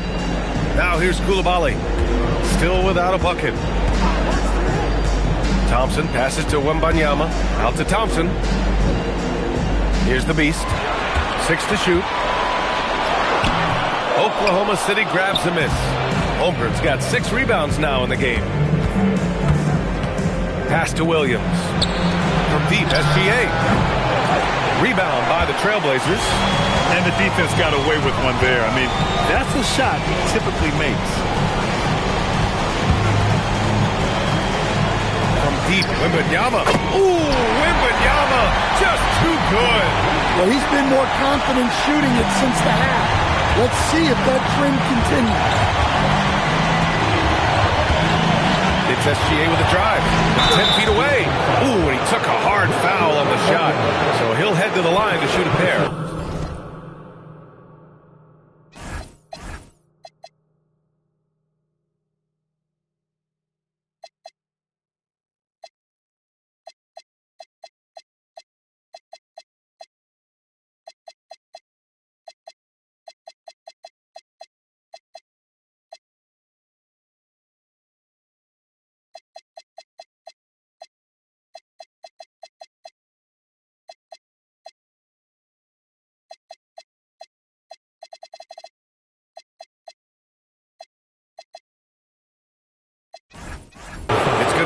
Now here's Koulibaly. Still without a bucket. Thompson passes to Wembanyama. Out to Thompson. Here's the Beast. 6 to shoot. Oklahoma City grabs a miss. Holmgren's got 6 rebounds now in the game. Pass to Williams. From deep, SGA. Rebound by the Trailblazers. And the defense got away with one there. I mean, that's a shot he typically makes. Deep, Wembanyama. Ooh, Wembanyama, just too good. Well, he's been more confident shooting it since the half. Let's see if that trend continues. It's SGA with a drive. 10 feet away. Ooh, and he took a hard foul on the shot. So he'll head to the line to shoot a pair.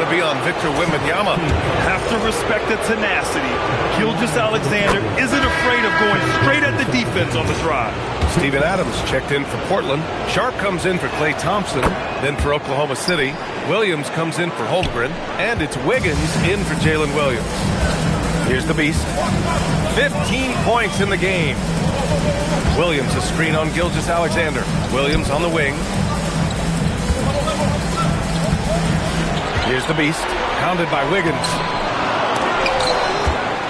Be on Victor Wembanyama. Have to respect the tenacity. Gilgeous-Alexander isn't afraid of going straight at the defense on the drive. Steven Adams checked in for Portland. Sharp comes in for Klay Thompson. Then for Oklahoma City, Williams comes in for Holmgren. And it's Wiggins in for Jalen Williams. Here's the Beast. 15 points in the game. Williams a screen on Gilgeous-Alexander. Williams on the wing. Here's the Beast, pounded by Wiggins.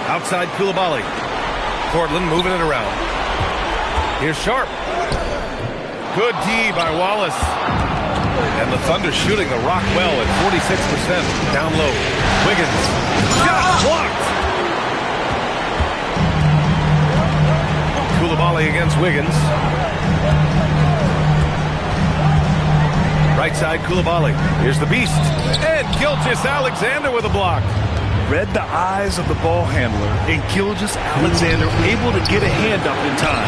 Outside Koulibaly. Portland moving it around. Here's Sharp. Good D by Wallace. And the Thunder shooting the rock well at 46%. Down low. Wiggins. Shot blocked. Coulibaly against Wiggins. Right side, Coulibaly. Here's the beast. And Gilgeous-Alexander with a block. Read the eyes of the ball handler, and Gilgeous-Alexander able to get a hand up in time.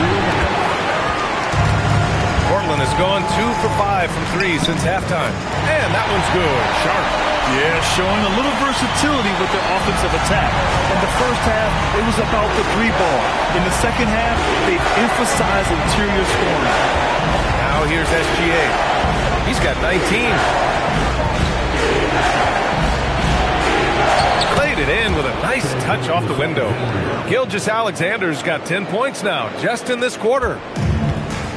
Portland has gone 2 for 5 from 3 since halftime. And that one's good. Sharp. Yeah, showing a little versatility with their offensive attack. In the first half, it was about the 3-ball. In the second half, they've emphasized interior scoring. Now here's SGA. He's got 19. Played it in with a nice touch off the window. Gilgeous-Alexander's got 10 points now, just in this quarter.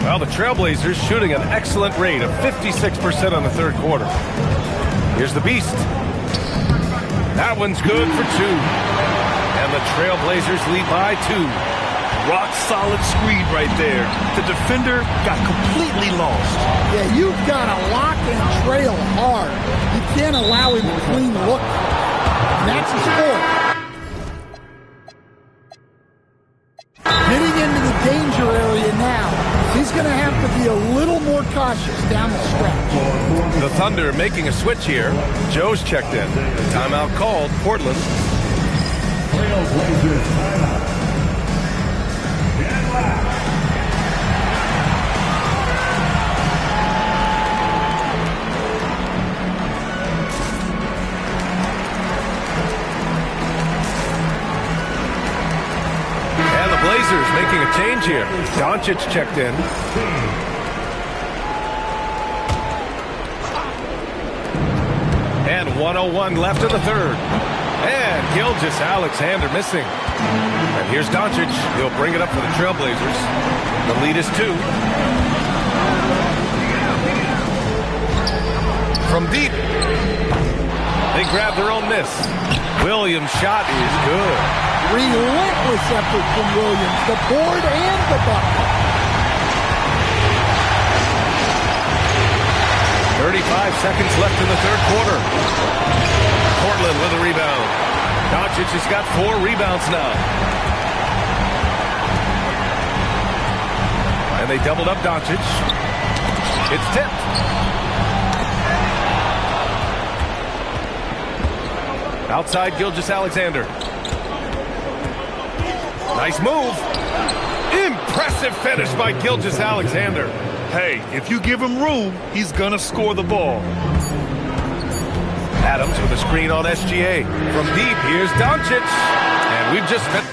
Well, the Trailblazers shooting an excellent rate of 56% on the third quarter. Here's the beast. That one's good for 2. And the Trailblazers lead by 2. Rock solid screen right there. The defender got completely lost. Yeah, you've got to lock and trail hard. You can't allow him to clean look. And that's his score. Getting into the danger area now. He's going to have to be a little more cautious down the stretch. The Thunder making a switch here. Joe's checked in. Timeout called. Portland. Trailblazers timeout. And the Blazers making a change here. Doncic checked in. And 1:01 left in the third. And Gilgeous-Alexander missing. And here's Doncic. He'll bring it up for the Trailblazers. The lead is 2. From deep. They grab their own miss. Williams' shot is good. Relentless effort from Williams. The board and the bucket. 35 seconds left in the third quarter. Portland with a rebound. Doncic has got 4 rebounds now. And they doubled up Doncic. It's tipped. Outside Gilgeous-Alexander. Nice move. Impressive finish by Gilgeous-Alexander. Hey, if you give him room, he's gonna score the ball. Adams with a screen on SGA. From deep, here's Doncic. And we've just been...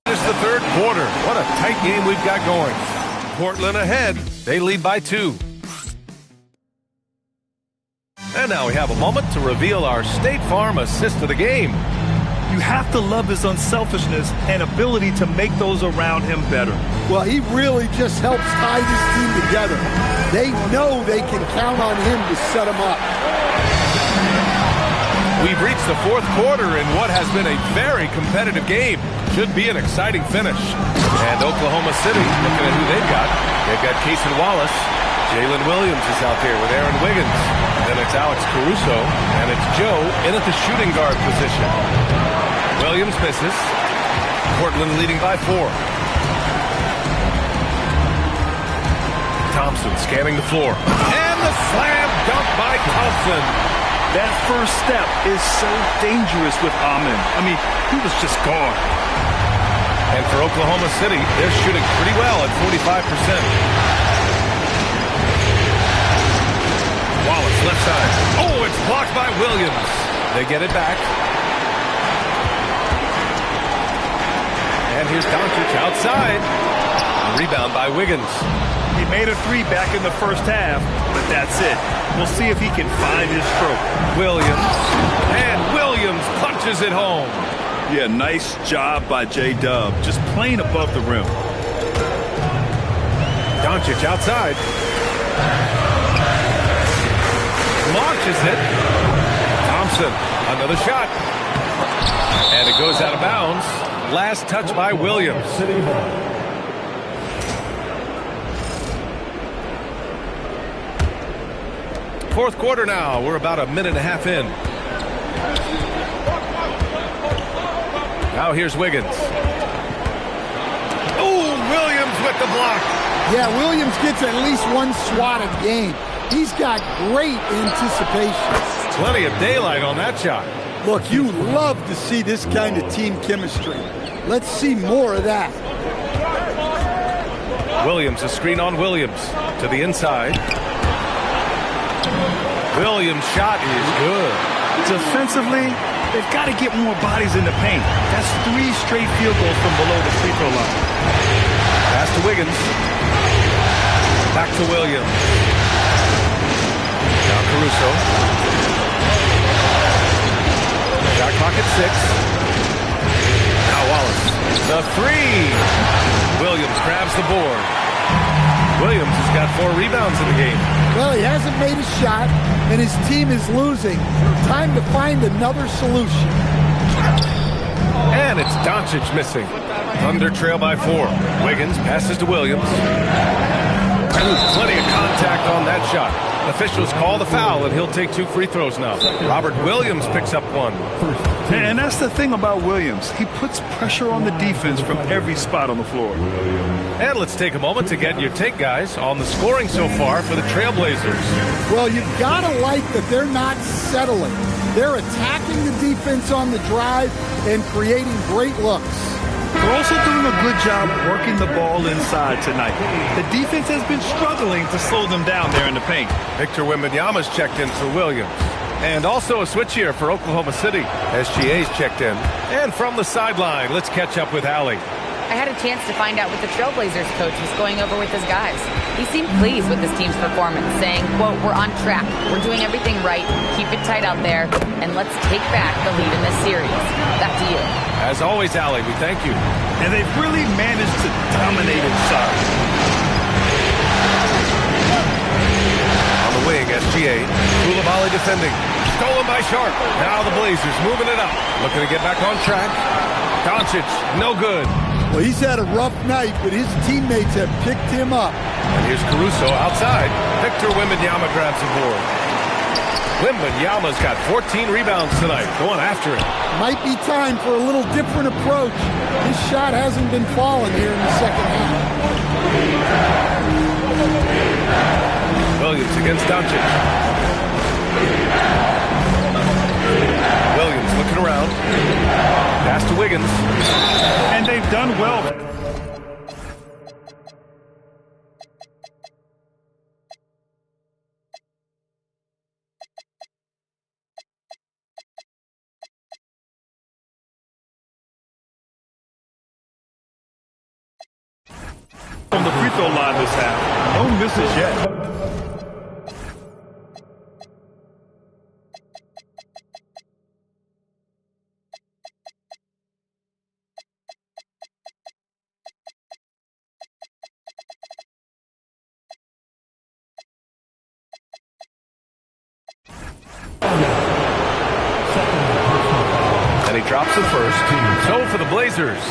It's the third quarter. What a tight game we've got going. Portland ahead. They lead by 2. And now we have a moment to reveal our State Farm assist of the game. You have to love his unselfishness and ability to make those around him better. Well, he really just helps tie this team together. They know they can count on him to set them up. We've reached the fourth quarter in what has been a very competitive game. Should be an exciting finish. And Oklahoma City, looking at who they've got. They've got Casey Wallace. Jalen Williams is out there with Aaron Wiggins. Then it's Alex Caruso. And it's Joe in at the shooting guard position. Williams misses. Portland leading by 4. Thompson scanning the floor. And the slam dunk by Thompson. That first step is so dangerous with Amin. I mean, he was just gone. And for Oklahoma City, they're shooting pretty well at 45%. Wallace left side. Oh, it's blocked by Williams. They get it back. And here's Doncic outside. Rebound by Wiggins. He made a 3 back in the first half, but that's it. We'll see if he can find his stroke. Williams. And Williams punches it home. Yeah, nice job by J-Dub, just playing above the rim. Doncic outside. Launches it. Thompson, another shot. And it goes out of bounds. Last touch by Williams. Fourth quarter now. We're about a minute and a half in. Now here's Wiggins. Oh, Williams with the block. Yeah, Williams gets at least one swat a game. He's got great anticipation. Plenty of daylight on that shot. Look, you love to see this kind of team chemistry. Let's see more of that. Williams, a screen on Williams to the inside. Williams' shot is good. Defensively, they've got to get more bodies in the paint. That's 3 straight field goals from below the free throw line. Pass to Wiggins. Back to Williams. Now Caruso. Shot clock at 6. Now Wallace. The 3. Williams grabs the board. Williams has got 4 rebounds in the game. Well, he hasn't made a shot, and his team is losing. Time to find another solution. And it's Doncic missing. Thunder trail by 4. Wiggins passes to Williams. Plenty of contact on that shot. Officials call the foul, and he'll take 2 free throws now. Robert Williams picks up 1. And that's the thing about Williams. He puts pressure on the defense from every spot on the floor. And let's take a moment to get your take, guys, on the scoring so far for the Trailblazers. Well, you've got to like that they're not settling. They're attacking the defense on the drive and creating great looks. They're also doing a good job working the ball inside tonight. The defense has been struggling to slow them down there in the paint. Victor Wembanyama's checked in for Williams. And also a switch here for Oklahoma City. SGA's checked in. And from the sideline, let's catch up with Allie. I had a chance to find out what the Trailblazers coach was going over with his guys. He seemed pleased with his team's performance, saying, quote, "We're on track. We're doing everything right. Keep it tight out there. And let's take back the lead in this series." Back to you. As always, Allie, we thank you. And they've really managed to dominate inside. On the wing, SGA. Coulibaly defending. Stolen by Sharp. Now the Blazers moving it up. Looking to get back on track. Doncic, no good. Well, he's had a rough night, but his teammates have picked him up. And here's Caruso outside. Victor Wembanyama grabs the board. Wembanyama's got 14 rebounds tonight. Going after it. Might be time for a little different approach. His shot hasn't been falling here in the second half. Williams against Doncic. Williams looking around. Pass to Wiggins. And they've done well. From the free throw line this half. No misses yet. And he drops the first. So for the Blazers,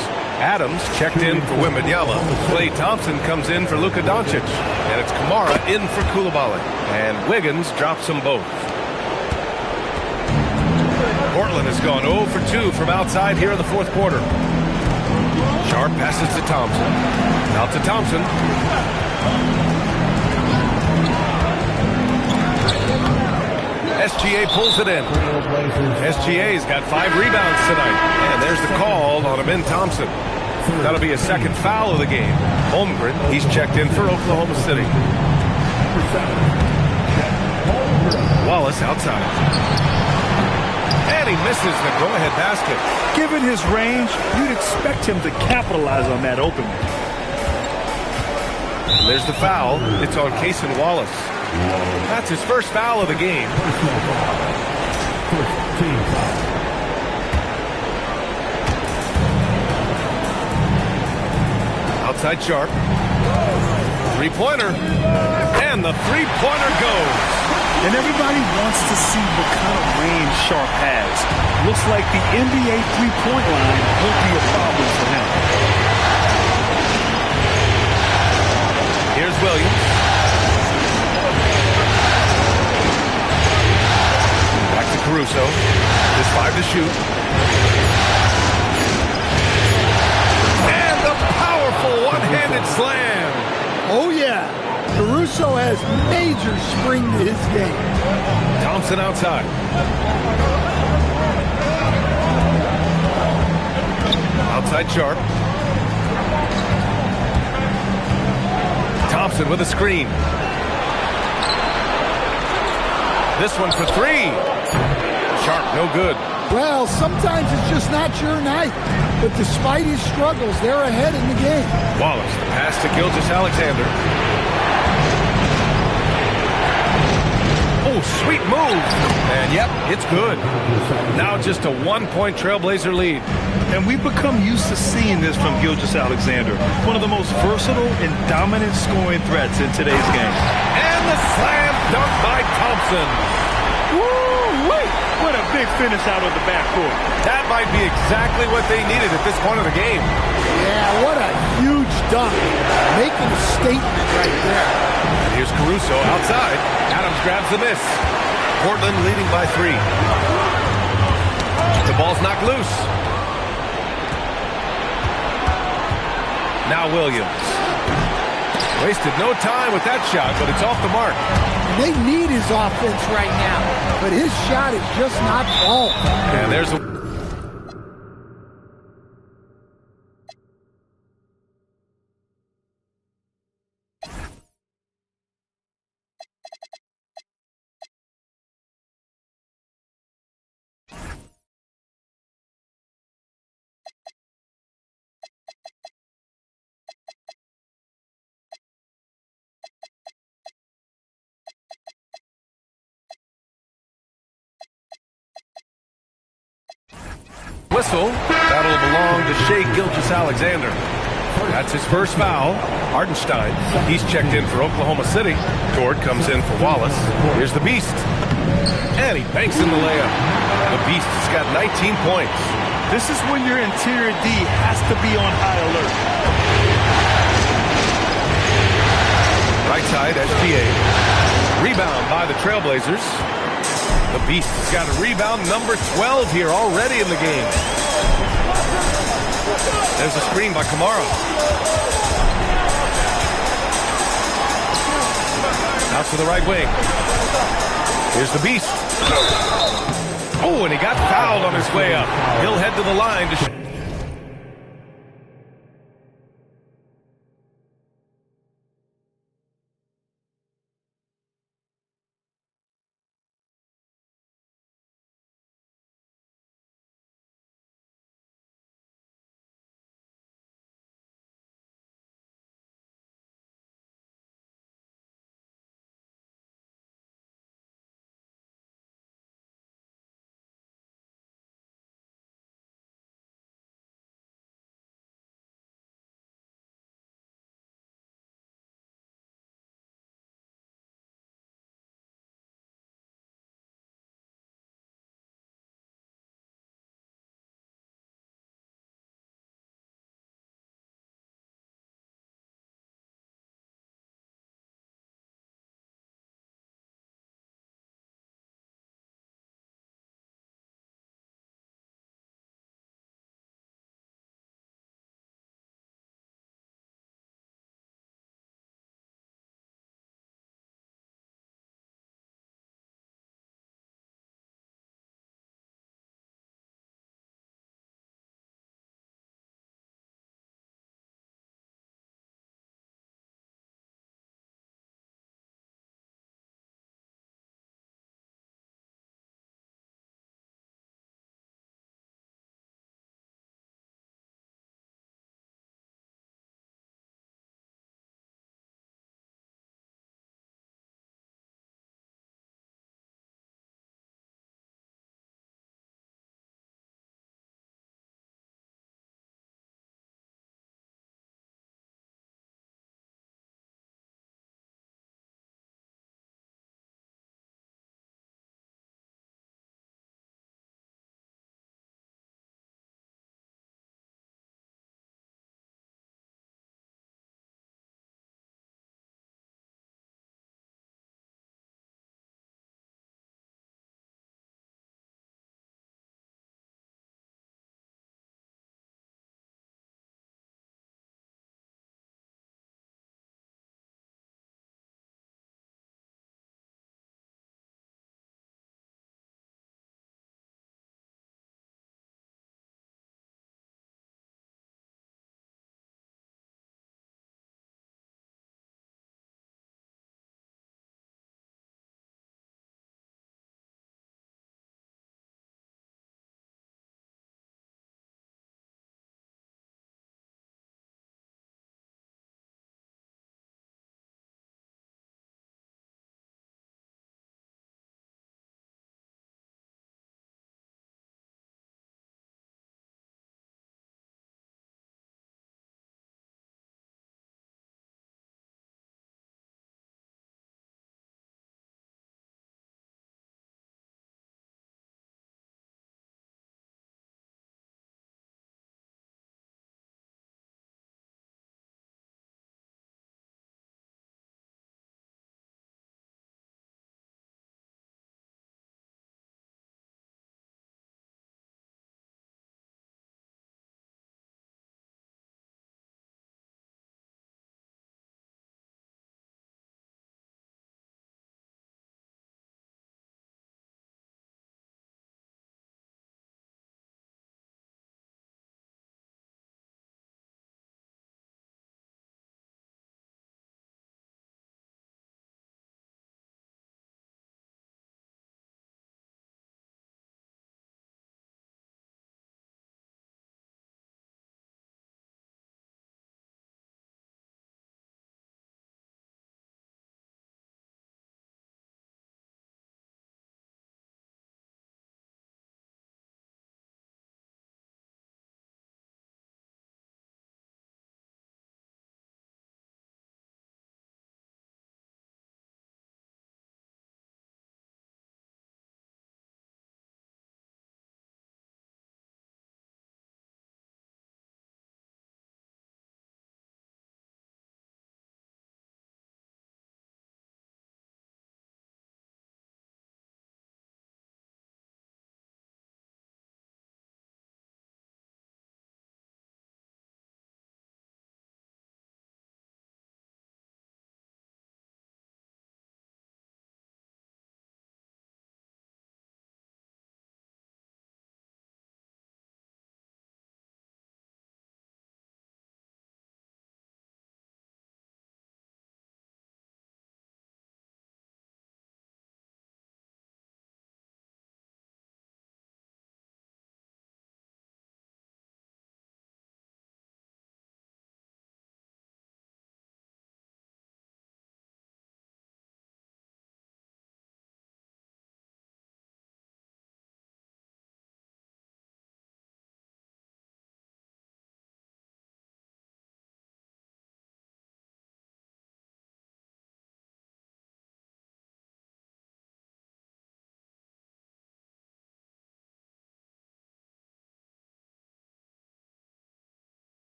Adams checked in for Wembanyama. Klay Thompson comes in for Luka Doncic. And it's Kamara in for Coulibaly. And Wiggins drops them both. Portland has gone 0 for 2 from outside here in the fourth quarter. Sharp passes to Thompson. Out to Thompson. SGA pulls it in. SGA's got 5 rebounds tonight. And there's the call on Amin Thompson. That'll be a second foul of the game. Holmgren, he's checked in for Oklahoma City. Wallace outside. And he misses the go-ahead basket. Given his range, you'd expect him to capitalize on that opening. And there's the foul. It's on Cason Wallace. That's his first foul of the game. Outside Sharp. Three-pointer. And the three-pointer goes. And everybody wants to see what kind of range Sharp has. Looks like the NBA three-point line won't be a problem for him. Here's Williams. Back to Caruso. There's 5 to shoot. And the powerful one-handed slam. Oh, yeah. Caruso has major spring to his game. Thompson outside. Outside Sharp. Thompson with a screen. This one for 3. Sharp, no good. Well, sometimes it's just not your night. But despite his struggles, they're ahead in the game. Wallace, the pass to Gilgeous-Alexander. Oh, sweet move. And yep, it's good. Now just a 1-point Trailblazer lead. And we've become used to seeing this from Gilgeous-Alexander, one of the most versatile and dominant scoring threats in today's game. And the slam dunk by Thompson. Woo-wee! What a big finish out of the backcourt. That might be exactly what they needed at this point of the game. Yeah, what a huge dunk. Making a statement right there. And here's Caruso outside. Adams grabs the miss. Portland leading by 3. The ball's knocked loose. Now Williams. Wasted no time with that shot, but it's off the mark. They need his offense right now, but his shot is just not falling. And there's a... whistle. That'll belong to Shai Gilgeous-Alexander. That's his first foul. Hardenstein, he's checked in for Oklahoma City. Tord comes in for Wallace. Here's the Beast. And he banks in the layup. The Beast has got 19 points. This is when your interior D has to be on high alert. Right side, SGA. Rebound by the Trailblazers. The Beast has got a rebound number 12 here already in the game. There's a screen by Kamara. Out to the right wing. Here's the Beast. Oh, and he got fouled on his way up. He'll head to the line to shoot.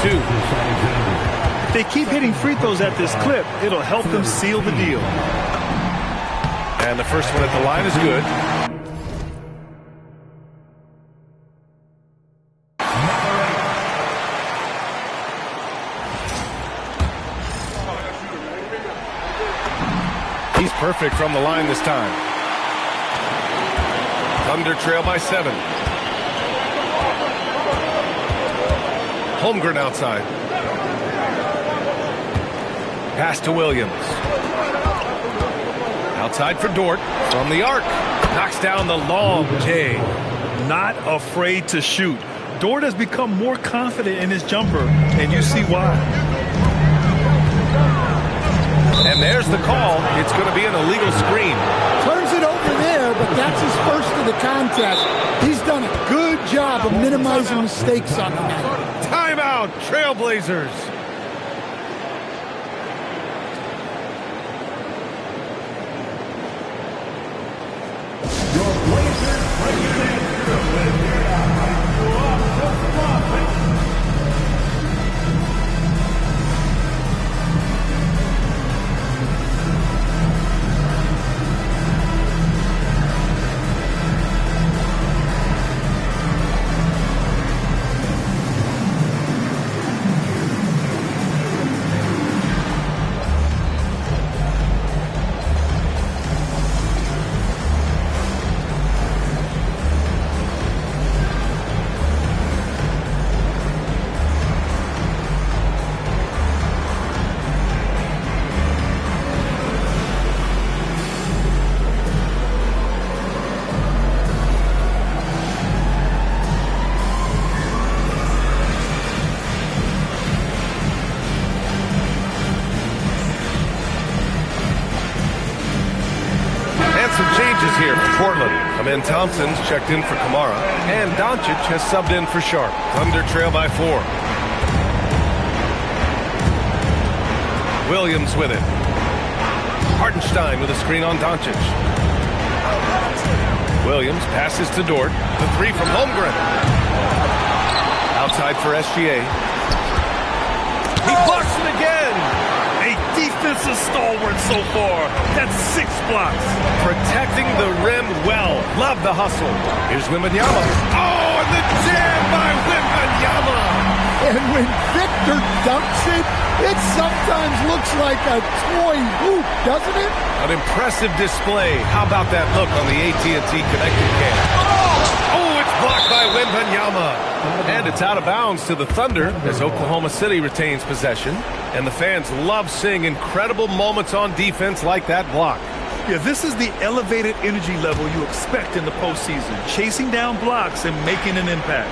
2. If they keep hitting free throws at this clip, it'll help them seal the deal. And the first one at the line is good. He's perfect from the line this time. Thunder trail by 7. Holmgren outside. Pass to Williams. Outside for Dort. From the arc. Knocks down the long J. Not afraid to shoot. Dort has become more confident in his jumper, and you see why. And there's the call. It's going to be an illegal screen. Turns it over there, but that's his first of the contest. He's done a good job of minimizing mistakes on the night. Timeout, Trailblazers. Some changes here for Portland. Amen Thompson's checked in for Kamara, and Doncic has subbed in for Sharp. Thunder trail by 4. Williams with it. Hartenstein with a screen on Doncic. Williams passes to Dort. The 3 from Holmgren. Outside for SGA. He blocks it again. A defensive stalwart so far. That's 6 blocks. Protecting the rim well. Love the hustle. Here's Wembanyama. Oh, and the jam by Wembanyama. And when Victor dunks it, it sometimes looks like a toy hoop, doesn't it? An impressive display. How about that look on the AT&T connected cam? Oh, it's blocked by Wembanyama. And it's out of bounds to the Thunder as Oklahoma City retains possession. And the fans love seeing incredible moments on defense like that block. Yeah, this is the elevated energy level you expect in the postseason. Chasing down blocks and making an impact.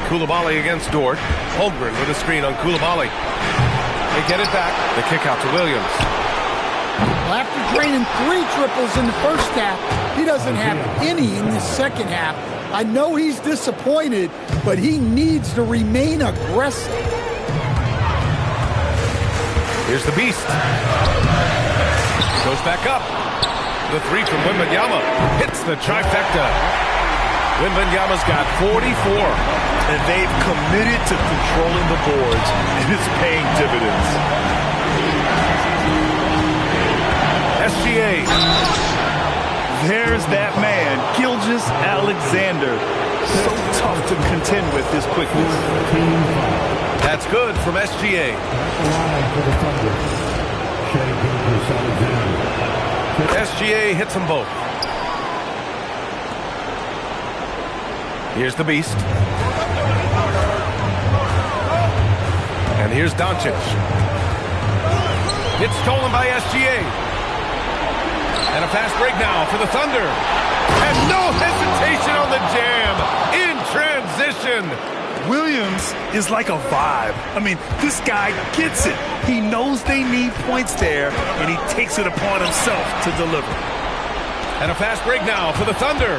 Coulibaly against Dort. Holmgren with a screen on Coulibaly. They get it back. The kick out to Williams. Well, after draining 3 triples in the first half, he doesn't have any in the second half. I know he's disappointed, but he needs to remain aggressive. Here's the beast. Goes back up. The 3 from Wembanyama. Hits the trifecta. Wembanyama's got 44. And they've committed to controlling the boards, and it's paying dividends. SGA. There's that man, Gilgeous-Alexander. So tough to contend with his quickness. That's good from SGA. SGA hits them both. Here's the beast. And here's Doncic. It's stolen by SGA. And a fast break now for the Thunder. And no hesitation on the jam. In transition. Williams is like a vibe. I mean, this guy gets it. He knows they need points there, and he takes it upon himself to deliver. And a fast break now for the Thunder.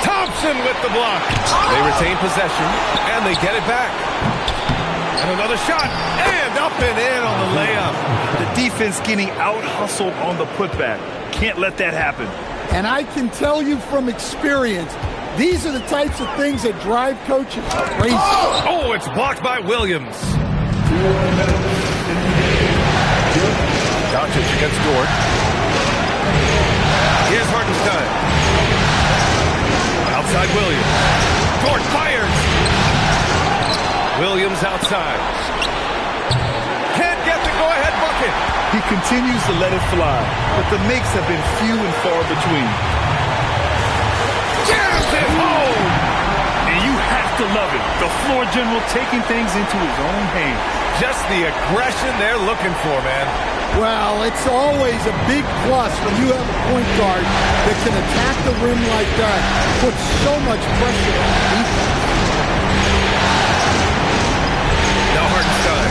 Thompson with the block. They retain possession, and they get it back. And another shot, and up and in on the layup. The defense getting out-hustled on the putback. Can't let that happen. And I can tell you from experience, These are the types of things that drive coaches crazy. Oh, it's blocked by Williams. Doncic against Dort. Here's Hartenstein. Outside Williams. Dort fires. Williams outside. Can't get the go-ahead bucket. He continues to let it fly, but the makes have been few and far between. Jams it home. And you have to love it. The floor general taking things into his own hands. Just the aggression they're looking for, man. Well, it's always a big plus when you have a point guard that can attack the rim like that. Puts so much pressure on the defense. Now Hartenstein.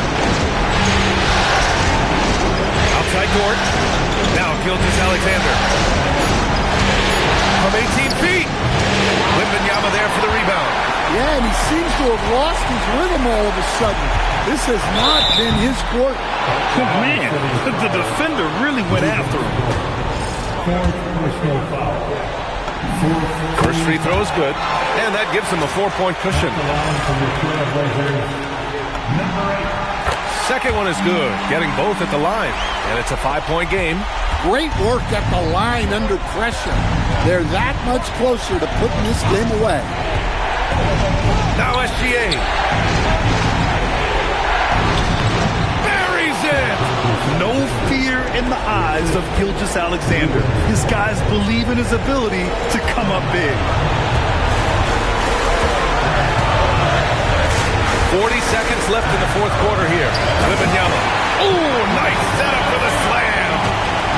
Outside Dort. Now Gilgeous-Alexander. From 18 feet. Wembanyama there for the rebound. Yeah, and he seems to have lost his rhythm all of a sudden. This has not been his court. Man, the defender really went after him. First free throw is good, and that gives him a 4-point cushion. Second one is good, getting both at the line, and it's a 5-point game. Great work at the line under pressure. They're that much closer to putting this game away. Now SGA. Buries it! No fear in the eyes of Gilgeous-Alexander. His guys believe in his ability to come up big. 40 seconds left in the fourth quarter here. Wembanyama. Oh, nice setup for the slam.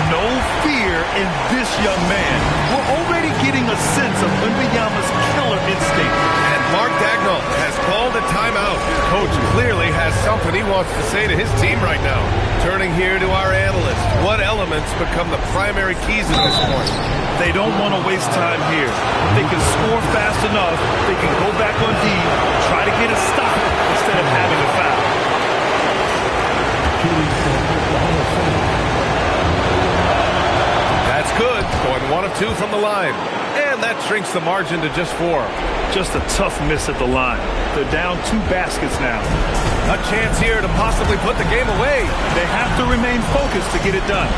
No fear in this young man. We're already getting a sense of Wembanyama's killer instinct. And Mark Dagnall has called a timeout. Coach clearly has something he wants to say to his team right now. Turning here to our analyst. What elements become the primary keys at this point? They don't want to waste time here. If they can score fast enough, they can go back on D, try to get a stop instead of having a foul. That's good. Going 1 of 2 from the line. And that shrinks the margin to just 4. Just a tough miss at the line. They're down 2 baskets now. A chance here to possibly put the game away. They have to remain focused to get it done.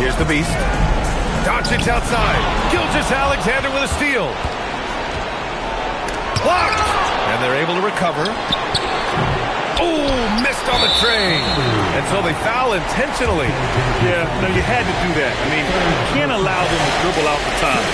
Here's the beast. Doncic outside. Gilgeous-Alexander with a steal. Blocked. And they're able to recover. Oh, missed on the train. And so they foul intentionally. Yeah, no, you had to do that. I mean, you can't allow them to dribble out the time.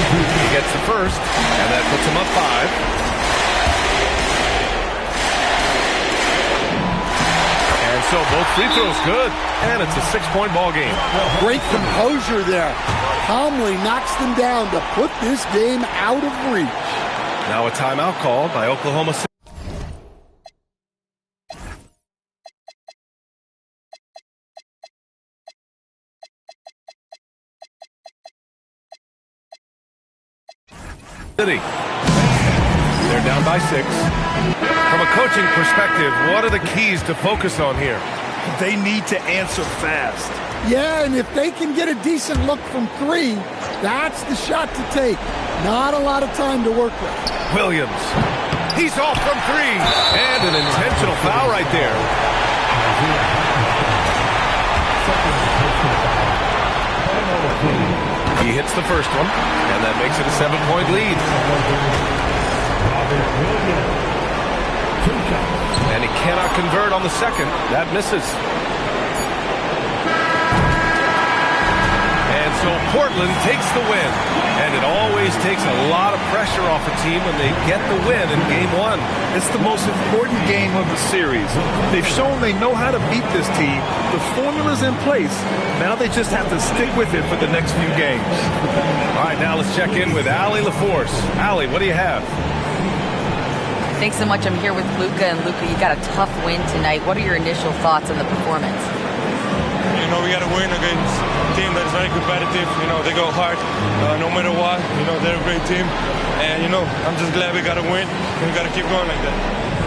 He gets the first, and that puts him up 5. And so both free throws good, and it's a 6-point ball game. Great composure there. Calmly knocks them down to put this game out of reach. Now a timeout called by Oklahoma City. They're down by 6. From a coaching perspective, what are the keys to focus on here? They need to answer fast. Yeah, and if they can get a decent look from 3, that's the shot to take. Not a lot of time to work with. Williams. He's off from 3. And an intentional foul right there. He hits the first one, and that makes it a 7-point lead. And he cannot convert on the second. That misses. And so Portland takes the win. And it always takes a lot of pressure off a team when they get the win in Game 1. It's the most important game of the series. They've shown they know how to beat this team. The formula's in place. Now they just have to stick with it for the next few games. All right, now let's check in with Allie LaForce. Allie, what do you have? Thanks so much. I'm here with Luka, and Luka, you got a tough win tonight. What are your initial thoughts on the performance? You know, we got to win against a team that is very competitive. You know, they go hard no matter what. You know, they're a great team. And, you know, I'm just glad we got to win. And we got to keep going like that.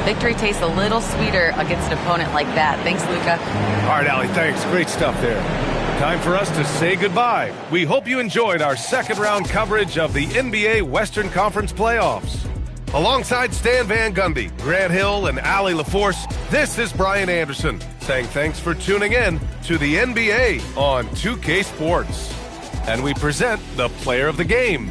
Victory tastes a little sweeter against an opponent like that. Thanks, Luka. All right, Allie, thanks. Great stuff there. Time for us to say goodbye. We hope you enjoyed our second-round coverage of the NBA Western Conference playoffs. Alongside Stan Van Gundy, Grant Hill, and Allie LaForce, this is Brian Anderson saying thanks for tuning in to the NBA on 2K Sports. And we present the player of the game.